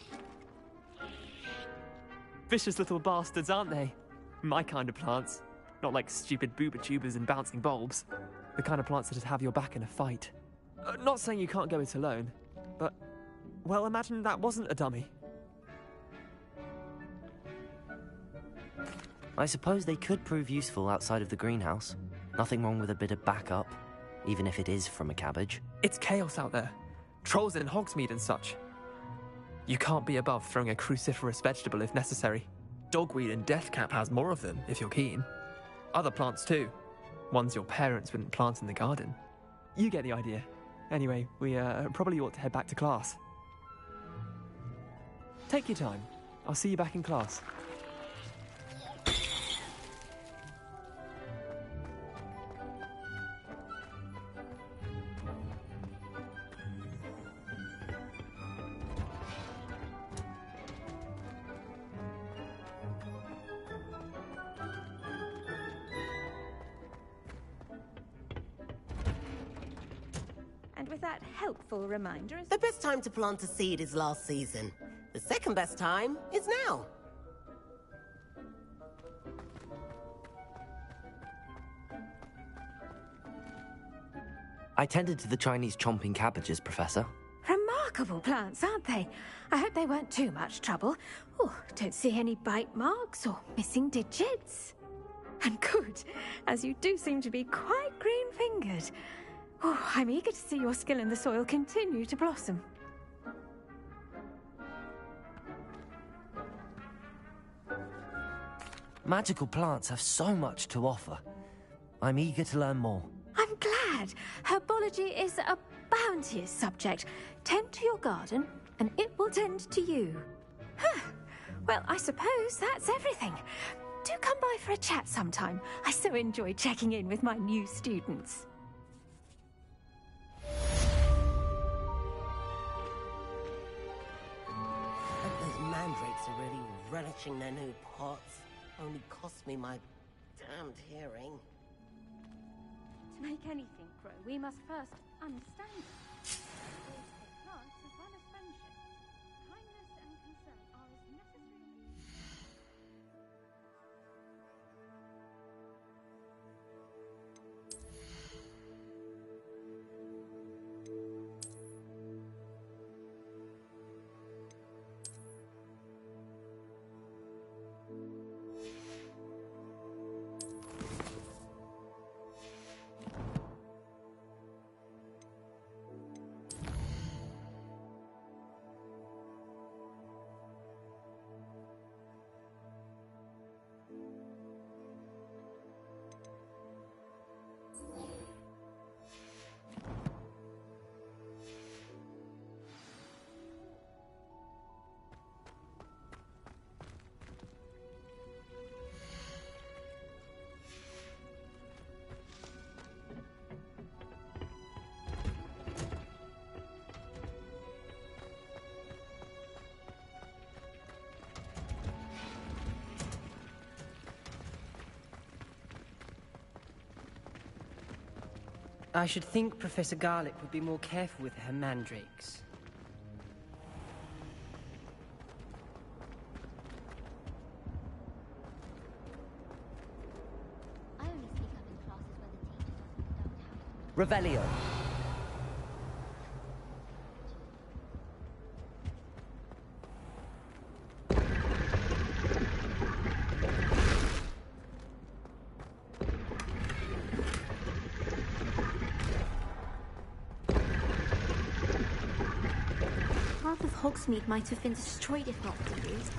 Vicious little bastards, aren't they? My kind of plants. Not like stupid booba tubers and bouncing bulbs. The kind of plants that'd have your back in a fight. Not saying you can't go it alone, but... well, imagine that wasn't a dummy. I suppose they could prove useful outside of the greenhouse. Nothing wrong with a bit of backup, even if it is from a cabbage. It's chaos out there. Trolls in Hogsmeade and such. You can't be above throwing a cruciferous vegetable if necessary. Dogweed and deathcap has more of them, if you're keen. Other plants too. Ones your parents wouldn't plant in the garden. You get the idea. Anyway, we probably ought to head back to class. Take your time. I'll see you back in class. And with that helpful reminder... The best time to plant a seed is last season. The second best time is now. I tended to the Chinese chomping cabbages, Professor. Remarkable plants, aren't they? I hope they weren't too much trouble. Oh, don't see any bite marks or missing digits. And good, as you do seem to be quite green-fingered. Oh, I'm eager to see your skill in the soil continue to blossom. Magical plants have so much to offer. I'm eager to learn more. I'm glad. Herbology is a bounteous subject. Tend to your garden, and it will tend to you. Huh. Well, I suppose that's everything. Do come by for a chat sometime. I so enjoy checking in with my new students. Those mandrakes are really relishing their new pots. Only cost me my damned hearing. To make anything grow, we must first understand it. Plants as well as friendship. Kindness and concern are as necessary. I should think Professor Garlick would be more careful with her mandrakes. I only speak up in classes where the teacher doesn't conduct Revelio. Half of Hogsmeade might have been destroyed if not used.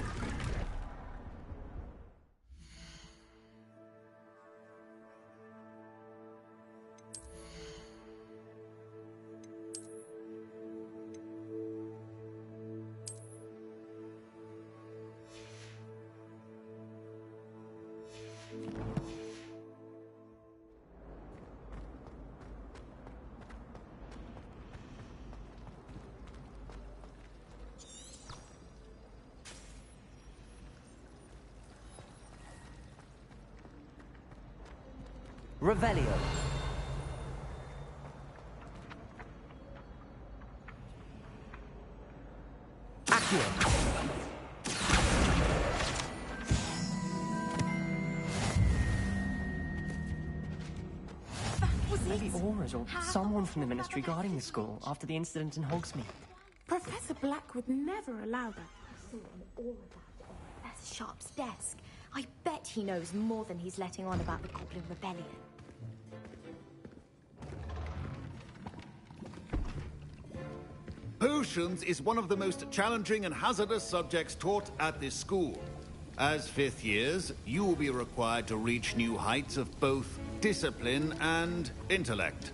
Revelio. Accio. Maybe Aurors or someone from the Ministry guarding the school after the incident in Hogsmeade. Professor Black would never allow that. I saw an aura about on Professor Sharp's desk. I bet he knows more than he's letting on about the Goblin Rebellion. Potions is one of the most challenging and hazardous subjects taught at this school. As fifth years, you will be required to reach new heights of both discipline and intellect.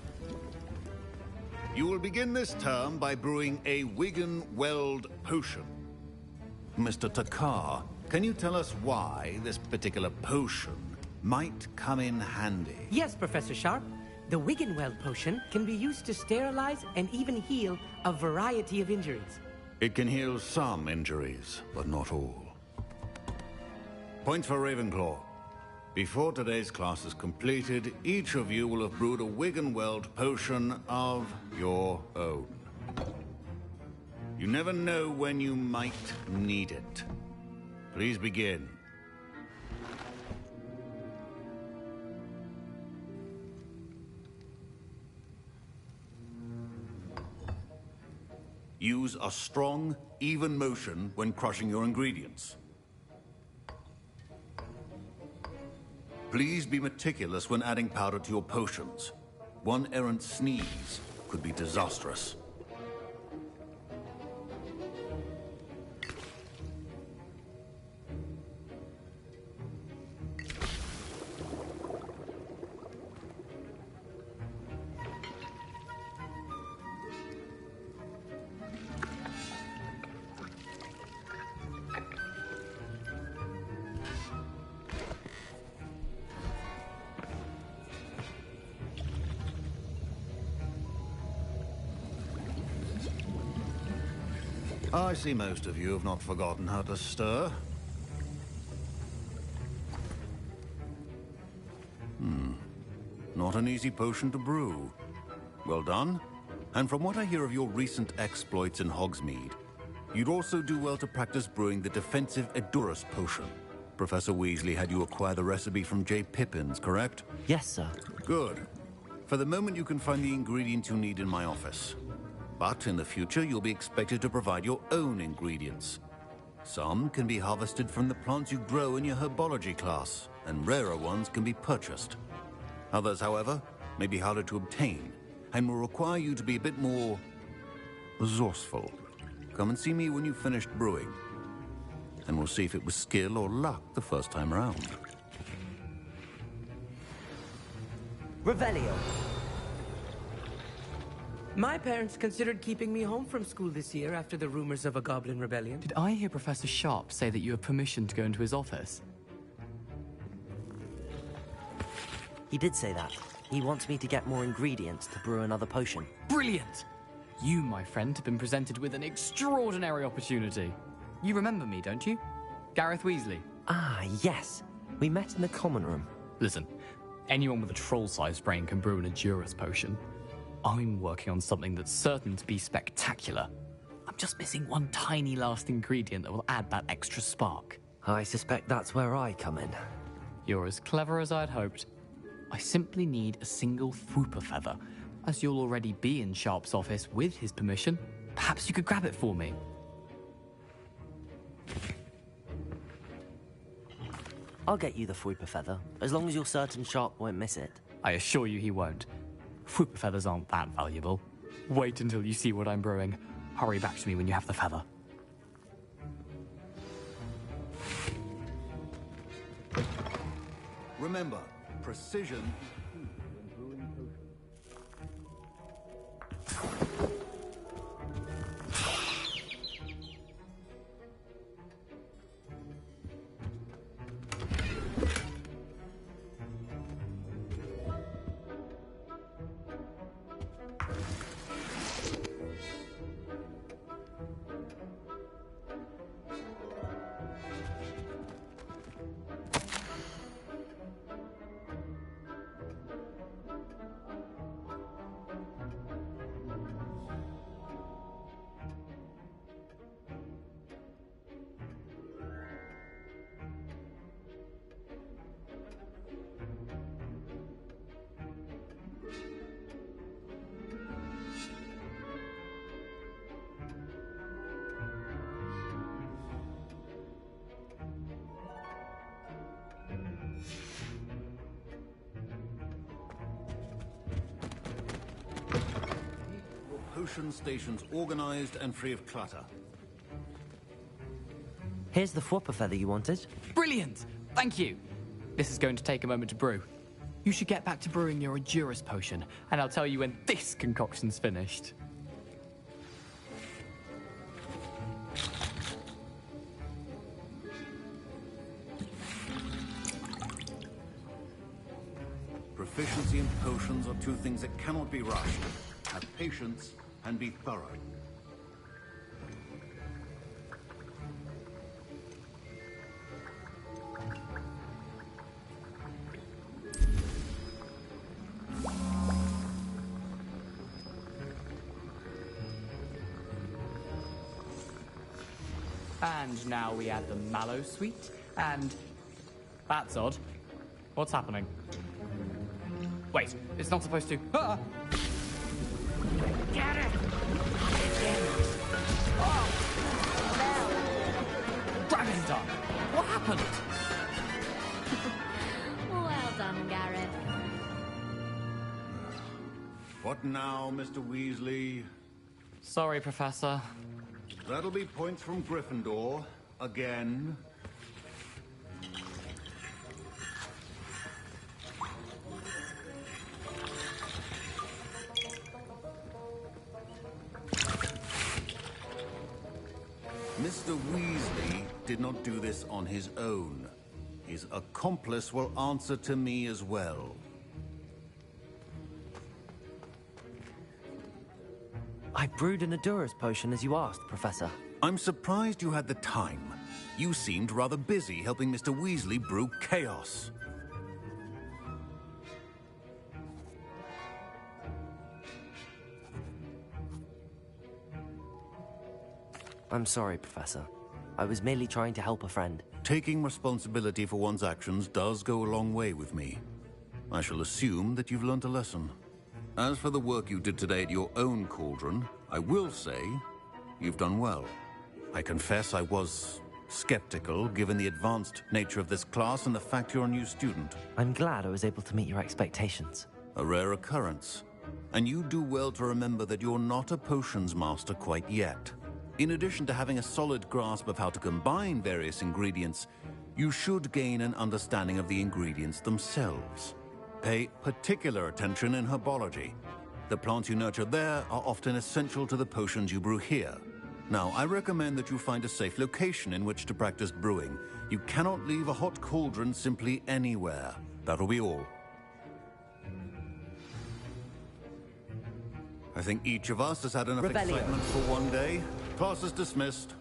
You will begin this term by brewing a Wigan-Weld potion. Mr. Takar, can you tell us why this particular potion might come in handy? Yes, Professor Sharp. The Wiggenweld potion can be used to sterilize and even heal a variety of injuries. It can heal some injuries, but not all. Point for Ravenclaw. Before today's class is completed, each of you will have brewed a Wiggenweld potion of your own. You never know when you might need it. Please begin. Use a strong, even motion when crushing your ingredients. Please be meticulous when adding powder to your potions. One errant sneeze could be disastrous. I see most of you have not forgotten how to stir. Not an easy potion to brew. Well done. And from what I hear of your recent exploits in Hogsmeade, you'd also do well to practice brewing the defensive Edurus potion. Professor Weasley had you acquire the recipe from J. Pippin's, correct? Yes, sir. Good. For the moment, you can find the ingredients you need in my office. But in the future, you'll be expected to provide your own ingredients. Some can be harvested from the plants you grow in your herbology class, and rarer ones can be purchased. Others, however, may be harder to obtain, and will require you to be a bit more resourceful. Come and see me when you've finished brewing, and we'll see if it was skill or luck the first time around. Revelio. My parents considered keeping me home from school this year after the rumors of a goblin rebellion. Did I hear Professor Sharp say that you have permission to go into his office? He did say that. He wants me to get more ingredients to brew another potion. Brilliant! You, my friend, have been presented with an extraordinary opportunity. You remember me, don't you? Gareth Weasley. Ah, yes. We met in the common room. Listen, anyone with a troll-sized brain can brew an Edurus potion. I'm working on something that's certain to be spectacular. I'm just missing one tiny last ingredient that will add that extra spark. I suspect that's where I come in. You're as clever as I'd hoped. I simply need a single Fwooper feather. As you'll already be in Sharp's office with his permission, perhaps you could grab it for me. I'll get you the Fwooper feather, as long as you're certain Sharp won't miss it. I assure you he won't. Fwooper feathers aren't that valuable. Wait until you see what I'm brewing. Hurry back to me when you have the feather. Remember, precision. Potion stations organized and free of clutter. Here's the Fwooper feather you wanted. Brilliant! Thank you! This is going to take a moment to brew. You should get back to brewing your Edurus potion, and I'll tell you when this concoction's finished. Proficiency in potions are two things that cannot be rushed. Have patience and be thorough. And now we add the mallow sweet, and... That's odd. What's happening? Wait, it's not supposed to... Ah! Get it! Dragon's done! What happened? Well done, Gareth. What now, Mr. Weasley? Sorry, Professor. That'll be points from Gryffindor. Again. Mr. Weasley did not do this on his own. His accomplice will answer to me as well. I brewed an Edurus potion as you asked, Professor. I'm surprised you had the time. You seemed rather busy helping Mr. Weasley brew chaos. I'm sorry, Professor. I was merely trying to help a friend. Taking responsibility for one's actions does go a long way with me. I shall assume that you've learnt a lesson. As for the work you did today at your own cauldron, I will say you've done well. I confess I was skeptical, given the advanced nature of this class and the fact you're a new student. I'm glad I was able to meet your expectations. A rare occurrence. And you do well to remember that you're not a potions master quite yet. In addition to having a solid grasp of how to combine various ingredients, you should gain an understanding of the ingredients themselves. Pay particular attention in herbology. The plants you nurture there are often essential to the potions you brew here. Now, I recommend that you find a safe location in which to practice brewing. You cannot leave a hot cauldron simply anywhere. That'll be all. I think each of us has had enough excitement for one day. Class is dismissed.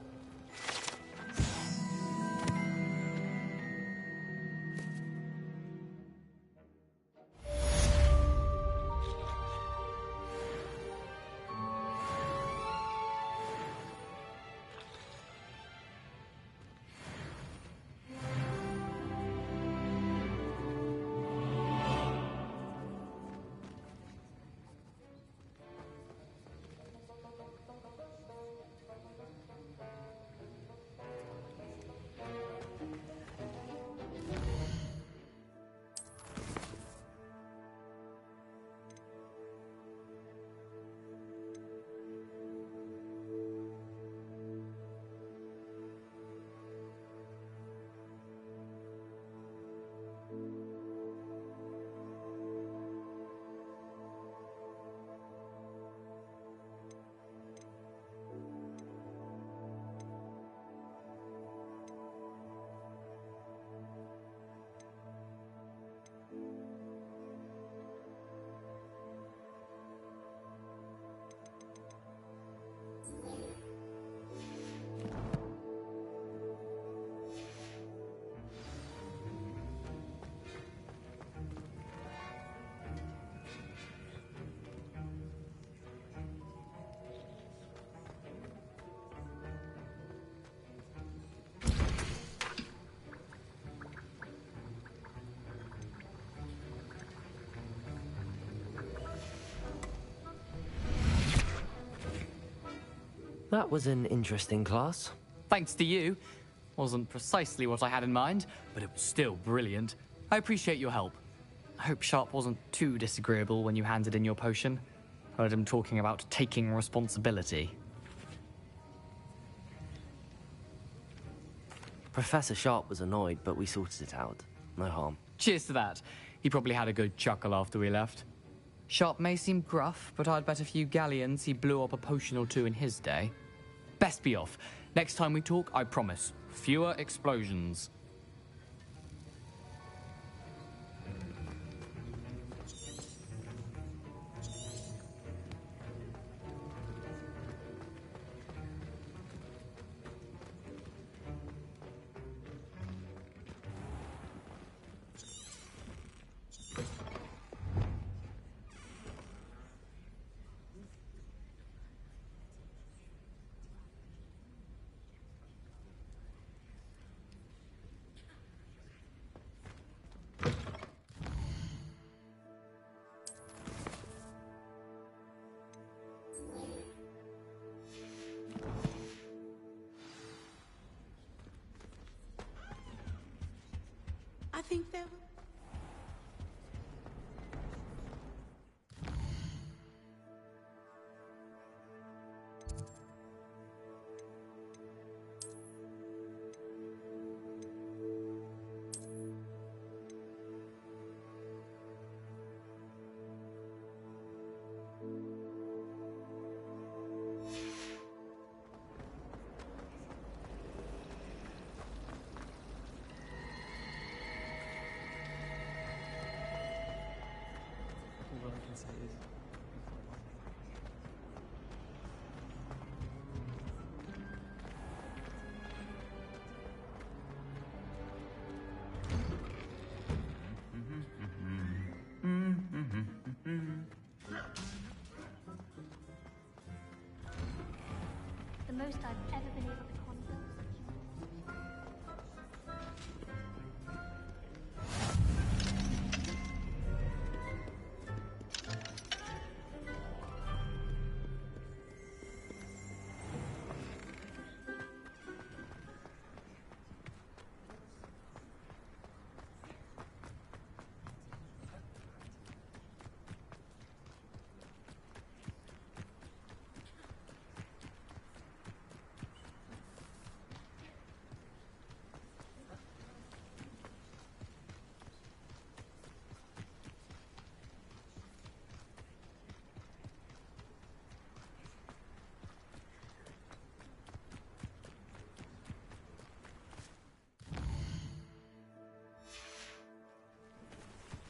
That was an interesting class. Thanks to you. Wasn't precisely what I had in mind, but it was still brilliant. I appreciate your help. I hope Sharp wasn't too disagreeable when you handed in your potion. Heard him talking about taking responsibility. Professor Sharp was annoyed, but we sorted it out. No harm. Cheers to that. He probably had a good chuckle after we left. Sharp may seem gruff, but I'd bet a few galleons he blew up a potion or two in his day. Best be off. Next time we talk, I promise, fewer explosions. I think there were... All I can say is most I've ever been able to conjure.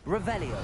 Revelio.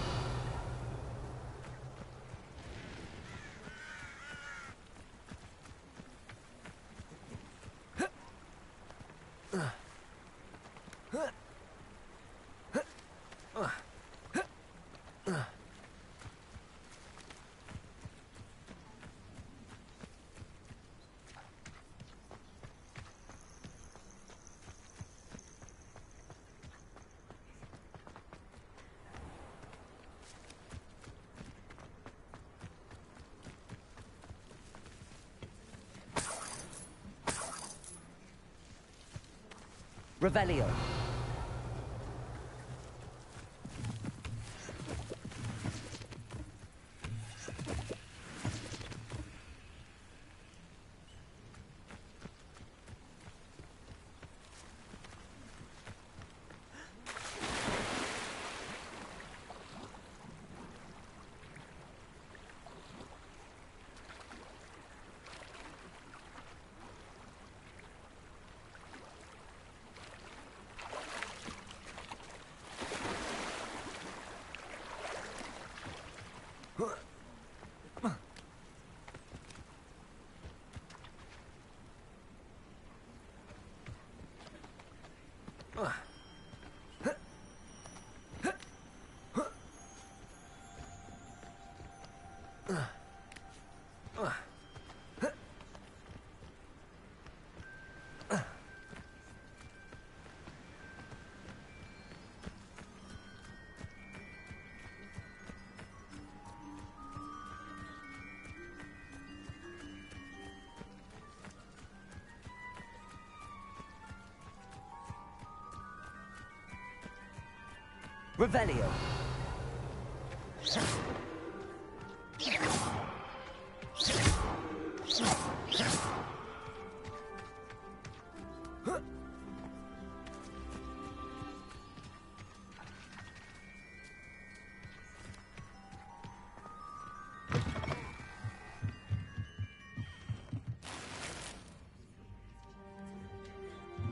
Revelio. Revelio.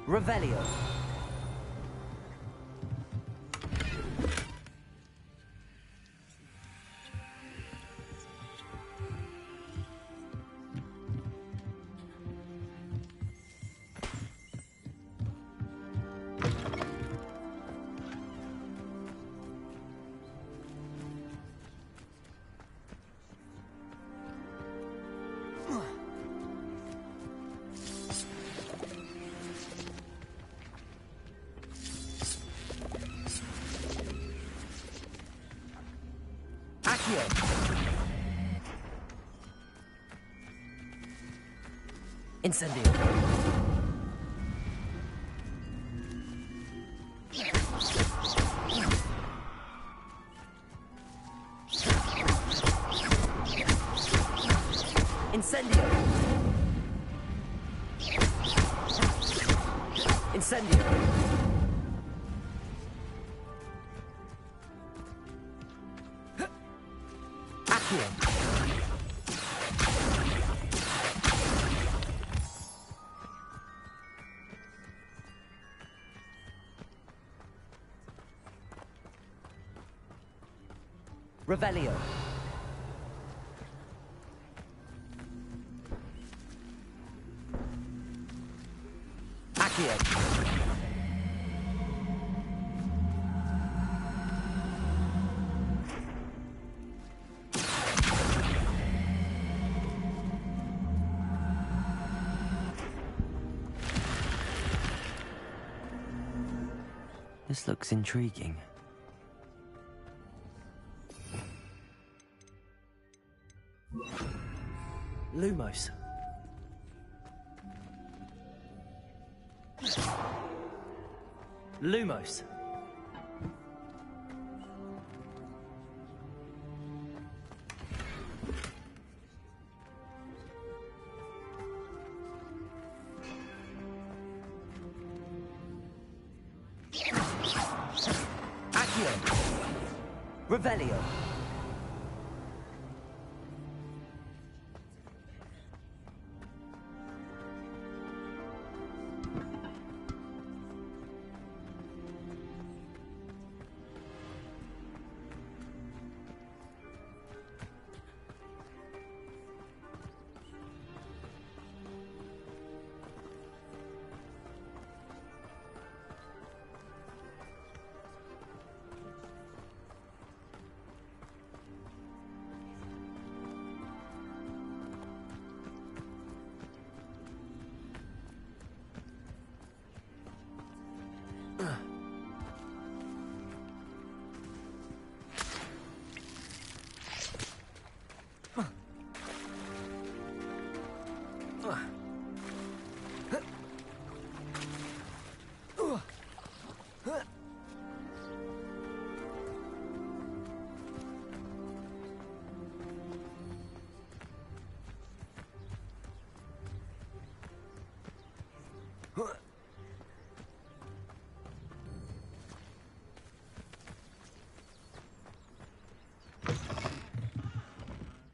Revelio. Incendio. Incendio. Incendio. Accio. Revelio. Accio. This looks intriguing. Lumos. Lumos. Accio. Revelio.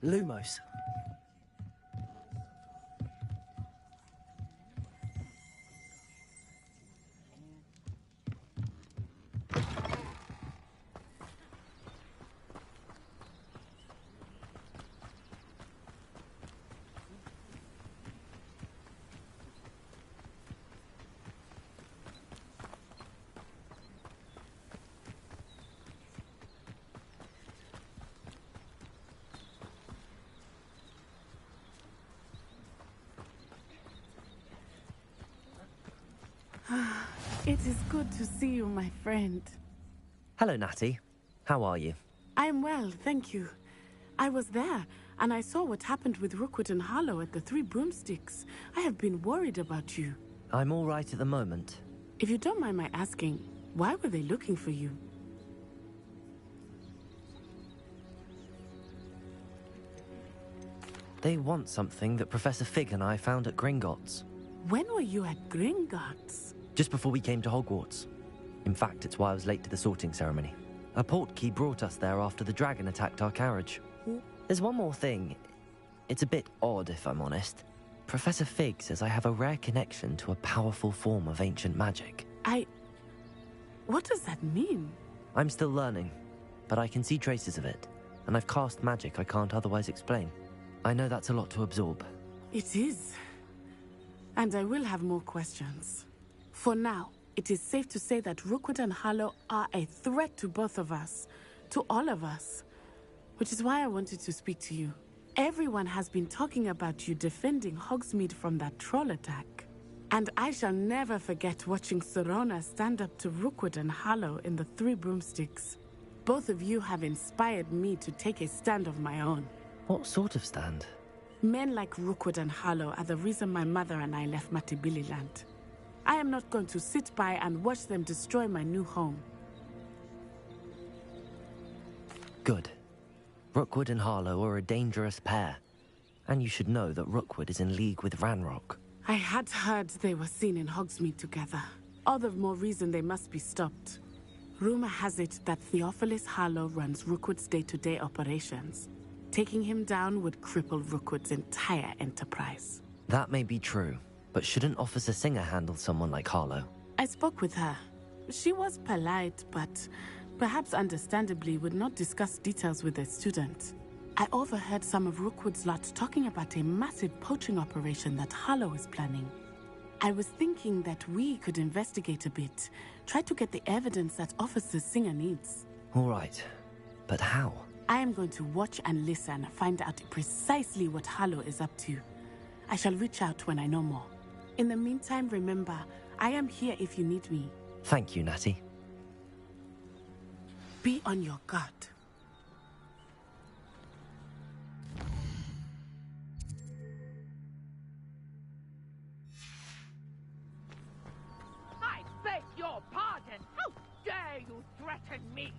Lumos. It is good to see you, my friend. Hello, Natty. How are you? I'm well, thank you. I was there, and I saw what happened with Rookwood and Harlow at the Three Broomsticks. I have been worried about you. I'm all right at the moment. If you don't mind my asking, why were they looking for you? They want something that Professor Fig and I found at Gringotts. When were you at Gringotts? Just before we came to Hogwarts. In fact, it's why I was late to the sorting ceremony. A portkey brought us there after the dragon attacked our carriage. There's one more thing. It's a bit odd, if I'm honest. Professor Fig says I have a rare connection to a powerful form of ancient magic. What does that mean? I'm still learning, but I can see traces of it, and I've cast magic I can't otherwise explain. I know that's a lot to absorb. It is. And I will have more questions. For now, it is safe to say that Rookwood and Harlow are a threat to both of us, to all of us. Which is why I wanted to speak to you. Everyone has been talking about you defending Hogsmeade from that troll attack. And I shall never forget watching Serona stand up to Rookwood and Harlow in the Three Broomsticks. Both of you have inspired me to take a stand of my own. What sort of stand? Men like Rookwood and Harlow are the reason my mother and I left Matibililand. I am not going to sit by and watch them destroy my new home. Good. Rookwood and Harlow are a dangerous pair. And you should know that Rookwood is in league with Ranrock. I had heard they were seen in Hogsmeade together. All the more reason they must be stopped. Rumor has it that Theophilus Harlow runs Rookwood's day-to-day operations. Taking him down would cripple Rookwood's entire enterprise. That may be true. But shouldn't Officer Singer handle someone like Harlow? I spoke with her. She was polite, but perhaps understandably would not discuss details with a student. I overheard some of Rookwood's lot talking about a massive poaching operation that Harlow is planning. I was thinking that we could investigate a bit, try to get the evidence that Officer Singer needs. All right, but how? I am going to watch and listen, find out precisely what Harlow is up to. I shall reach out when I know more. In the meantime, remember, I am here if you need me. Thank you, Natty. Be on your guard. I beg your pardon. How dare you threaten me?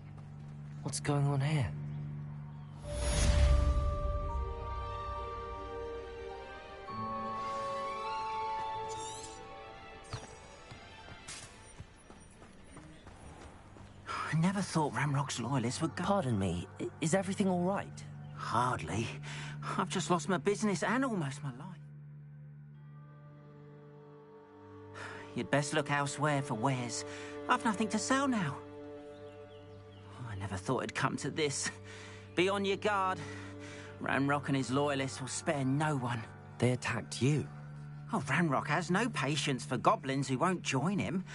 What's going on here? I never thought Ramrock's loyalists would go... Pardon me, is everything all right? Hardly. I've just lost my business and almost my life. You'd best look elsewhere for wares. I've nothing to sell now. I never thought it'd come to this. Be on your guard. Ranrock and his loyalists will spare no one. They attacked you? Oh, Ranrock has no patience for goblins who won't join him.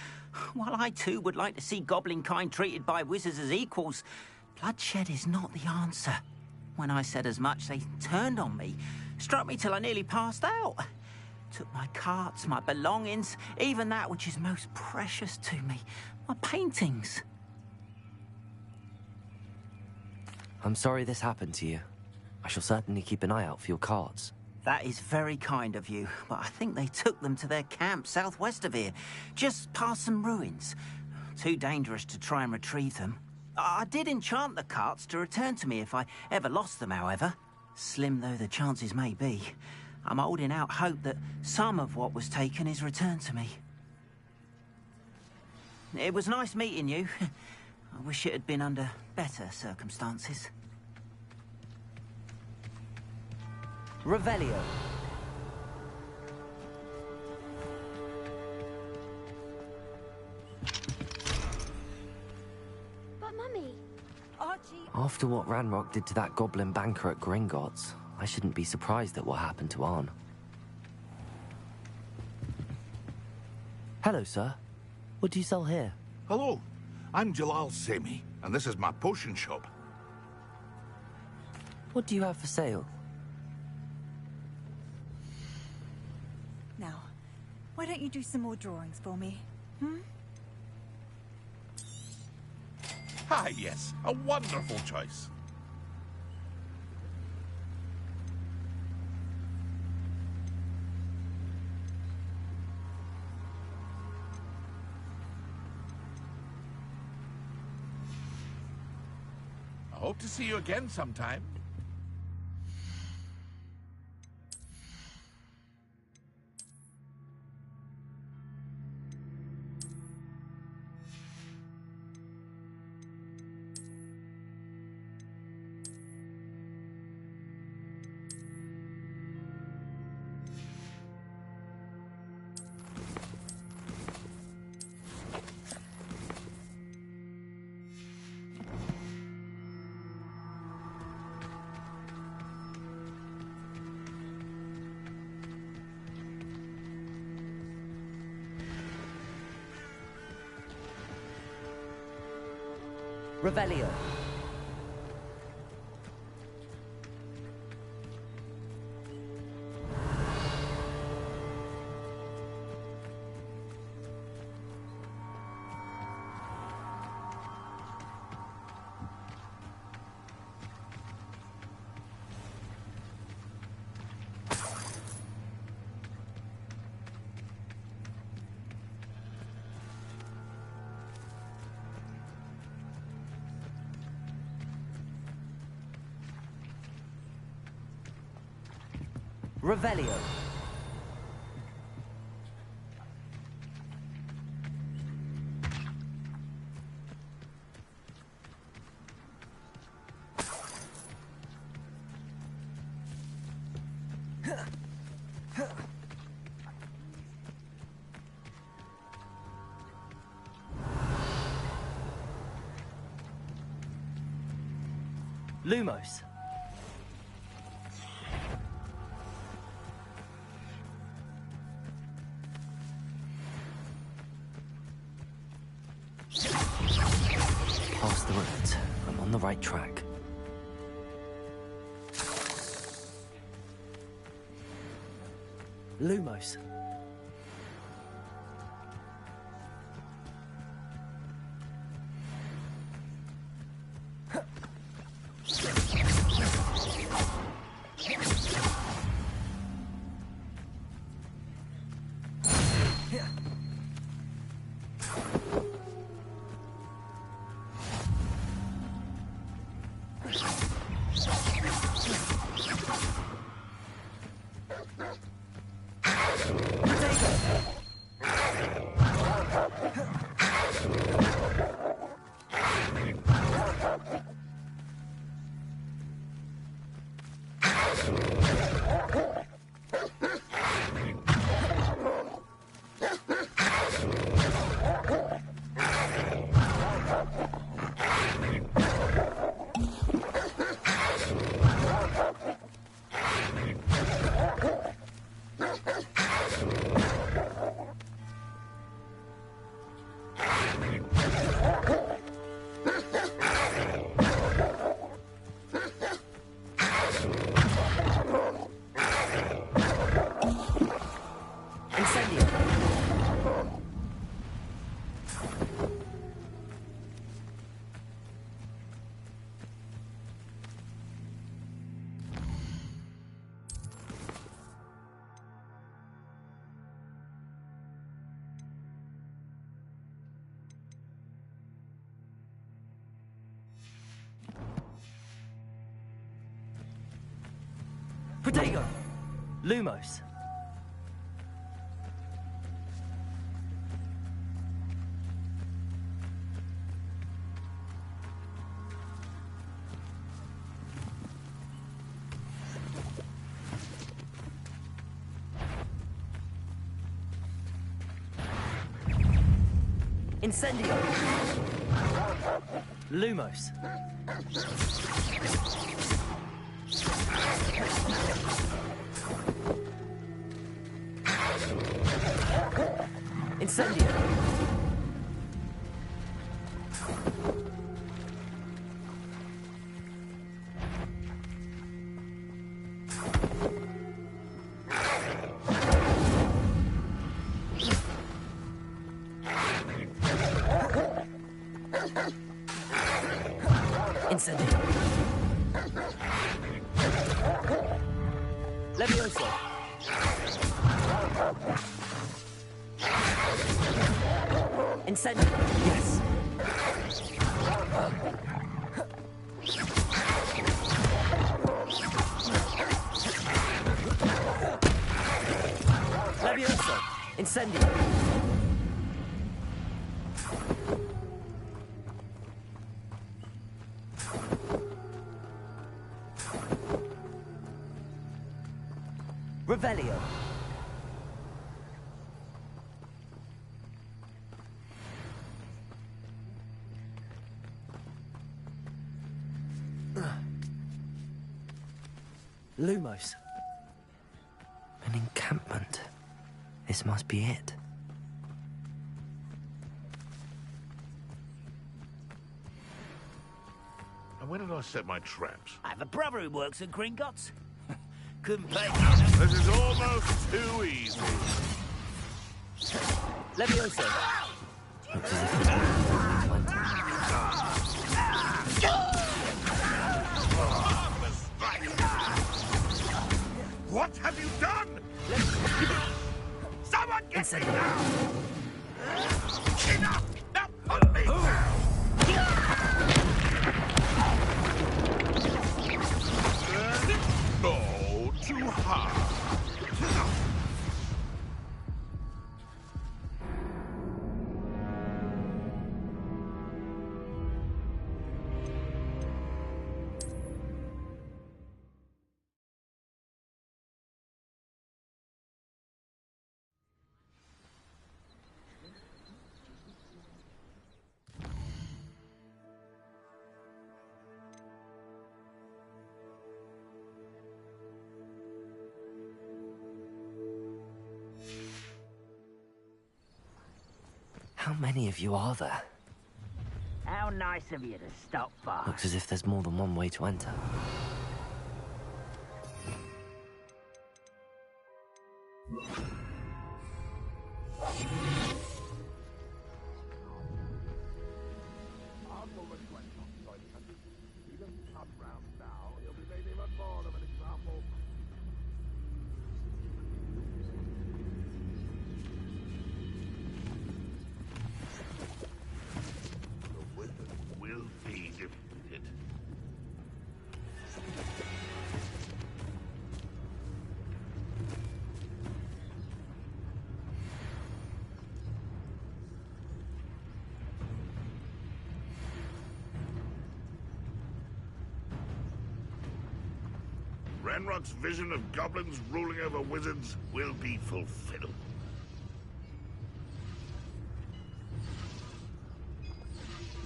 While I too would like to see goblin kind treated by wizards as equals, bloodshed is not the answer. When I said as much, they turned on me, struck me till I nearly passed out. Took my carts, my belongings, even that which is most precious to me, my paintings. I'm sorry this happened to you. I shall certainly keep an eye out for your cards. That is very kind of you, but I think they took them to their camp southwest of here, just past some ruins. Too dangerous to try and retrieve them. I did enchant the carts to return to me if I ever lost them, however. Slim though the chances may be, I'm holding out hope that some of what was taken is returned to me. It was nice meeting you. I wish it had been under better circumstances. Revelio. But Mummy... Archie... After what Ranrock did to that goblin banker at Gringotts, I shouldn't be surprised at what happened to Arn. Hello, sir. What do you sell here? Hello, I'm Jalal Semi, and this is my potion shop. What do you have for sale? Now, why don't you do some more drawings for me? Ah, yes, a wonderful choice. I hope to see you again sometime. Revelio. Revelio. Lumos. Past the ruins. I'm on the right track. Lumos. Protego! Lumos. Incendio! Lumos. Incendio! Incendio! Levioso! Incendio! Yes! Levioso! Incendio! Revelio. Lumos. An encampment. This must be it. And when did I set my traps? I have a brother who works at Gringotts. Couldn't pay. This is almost too easy. Levioso. Looks as if he's What have you done? Someone get me down! Enough! Now put me down! No, too hard. How many of you are there? How nice of you to stop by. Looks as if there's more than one way to enter. Ranrock's vision of goblins ruling over wizards will be fulfilled.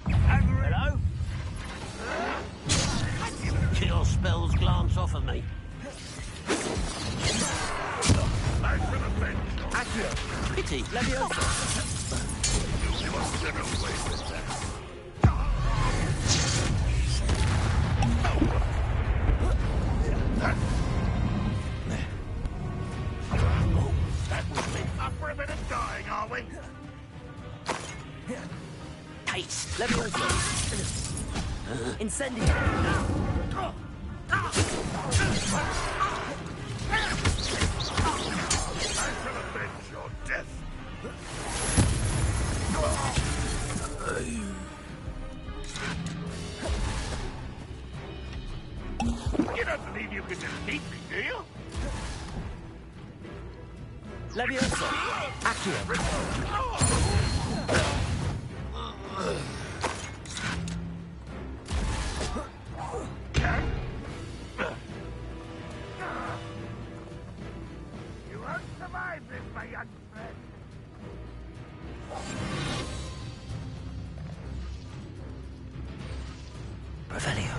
Hello? Kill spells glance off of me. Accio! Pity! Levioso! You must get away with that. That was me. Up for a bit of dying, are we? Taste! Levioso! Incendio! I shall avenge your death. You don't believe you can defeat me, do you? You won't survive this, my young friend. Revelio.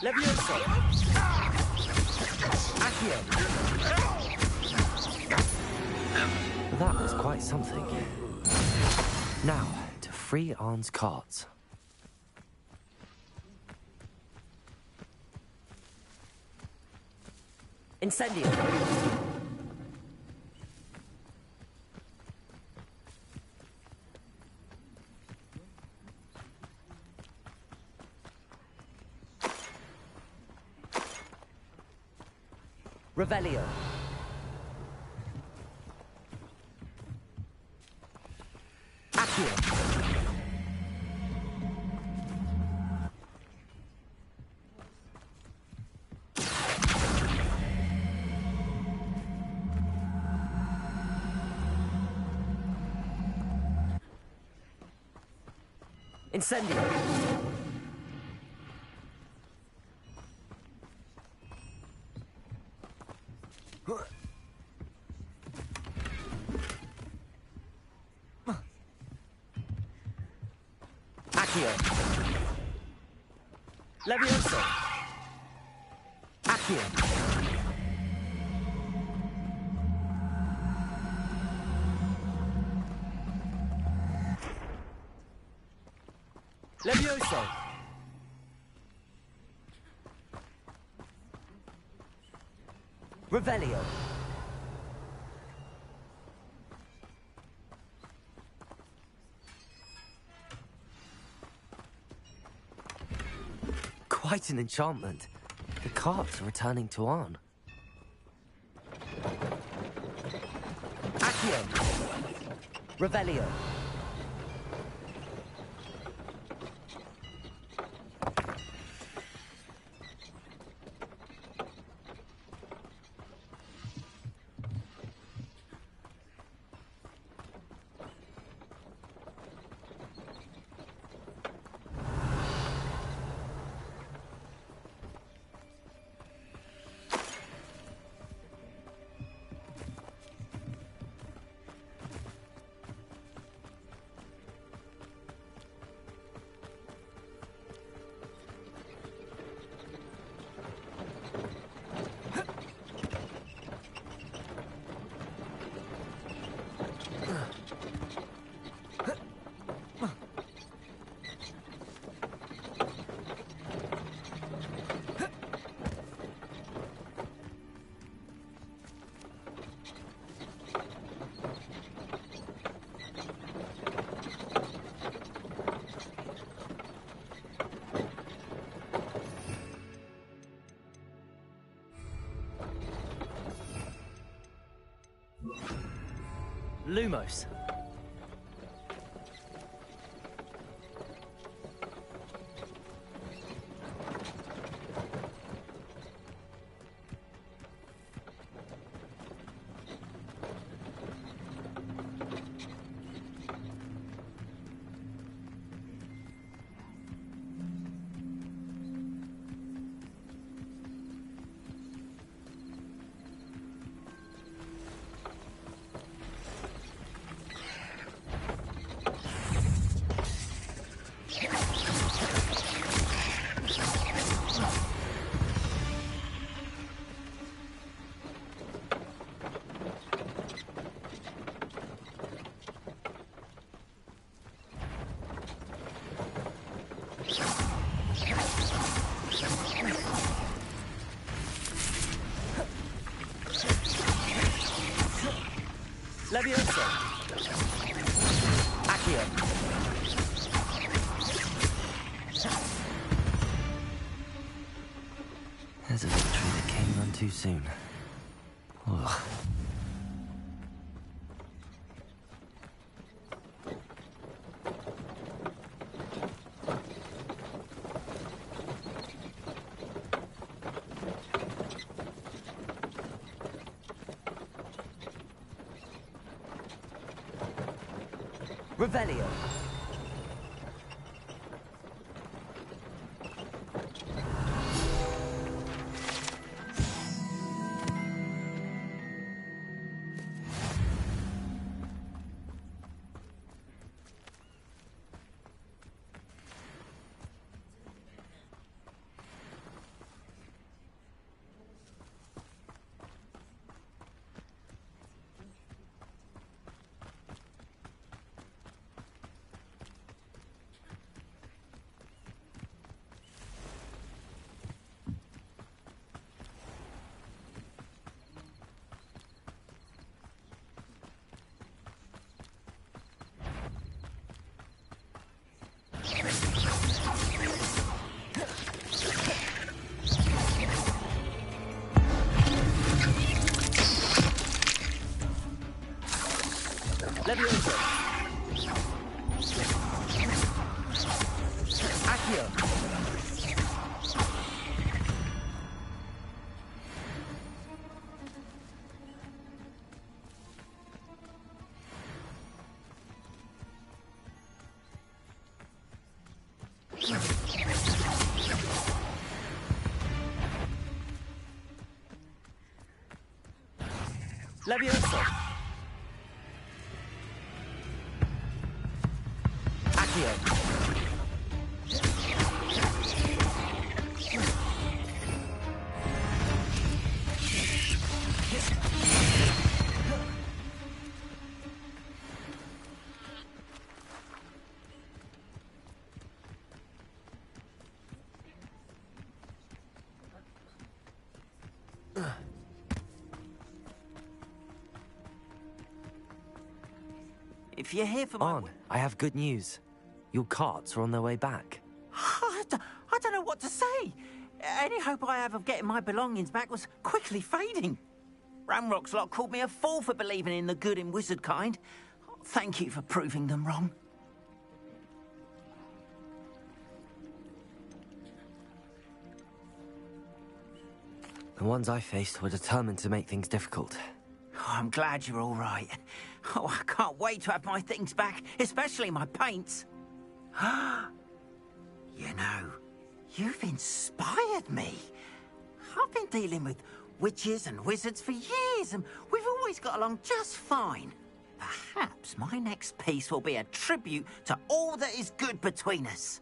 Levioso! Accio! That was quite something. Now, to free Arn's carts. Incendio! Revelio. Accio. Incendio. Accio. Levioso. Accio. Levioso. Revelio. Quite an enchantment. The carts are returning to Arn. Accio. Revelio. Lumos. Levioso. Accio. There's a victory that came none too soon. Ugh. Revelio. Levioso. Accio. Levioso. Accio. If you're here for my... On, I have good news. Your carts are on their way back. I don't know what to say. Any hope I have of getting my belongings back was quickly fading. Ramrock's lot called me a fool for believing in the good in wizard kind. Thank you for proving them wrong. The ones I faced were determined to make things difficult. Oh, I'm glad you're all right. Oh, I can't wait to have my things back, especially my paints. You know, you've inspired me. I've been dealing with witches and wizards for years, and we've always got along just fine. Perhaps my next piece will be a tribute to all that is good between us.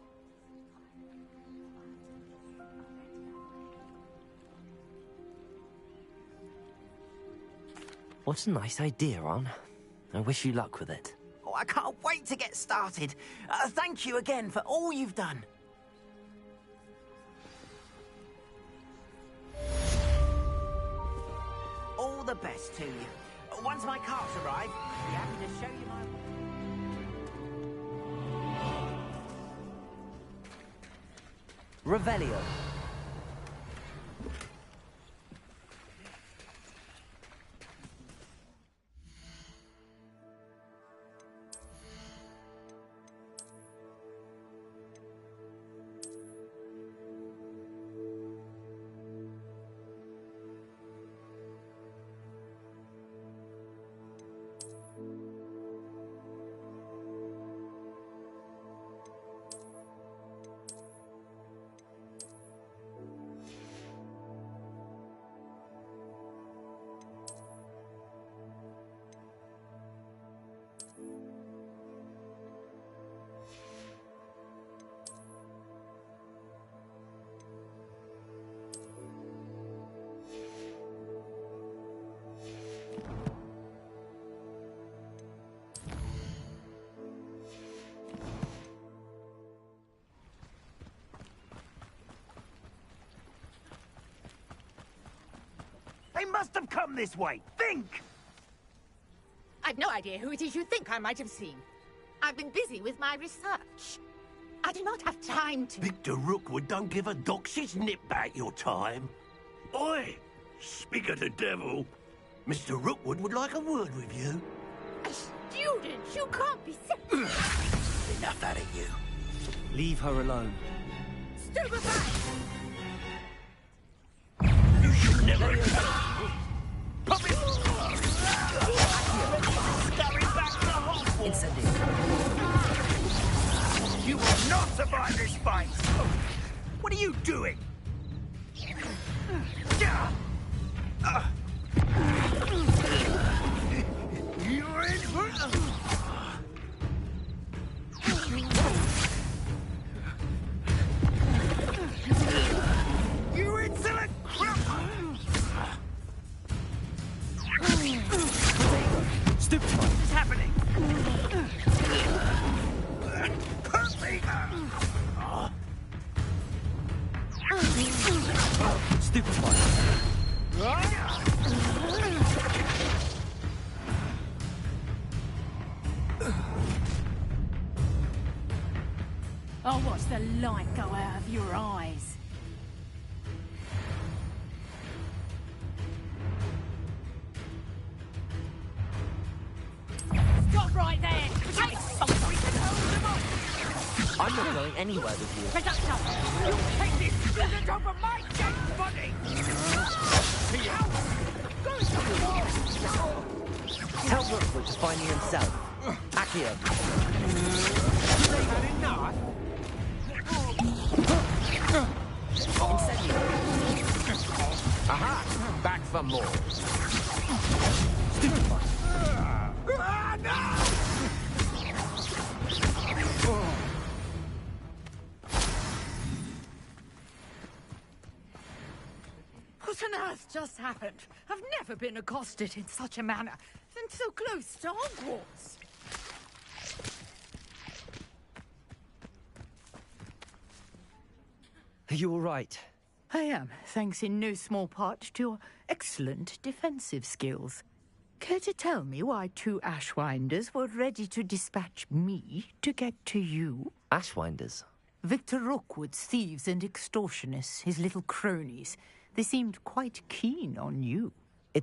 What a nice idea, Ron. I wish you luck with it. Oh, I can't wait to get started. Thank you again for all you've done. All the best to you. Once my carts arrive, I'll be happy to show you my... Revelio. They must have come this way. Think! I've no idea who it is you think I might have seen. I've been busy with my research. I do not have time to... Victor Rookwood don't give a doxy's nip back your time. Oi! Speak of the devil. Mr. Rookwood would like a word with you. A student? You can't be serious. Enough out of you. Leave her alone. Stupefy! You should never have... Pop it! Scurry back to Hogwarts! You will not survive this fight! What are you doing? You're in for... You insolent crap! Stupid! What is happening? Perfect! Stupefy! I'll watch the light go out of your eyes. Stop right there! Take something! We can hold them off! I'm not going anywhere with you. Reductor! You'll take this student over my dead body! Tell Rookwood to find me himself. Accio. They've had enough. Aha! Back for more. What on earth just happened? I've never been accosted in such a manner, and so close to Hogwarts. Are you all right? I am, thanks in no small part to your excellent defensive skills. Care to tell me why two Ashwinders were ready to dispatch me to get to you? Ashwinders? Victor Rookwood's thieves and extortionists, his little cronies. They seemed quite keen on you.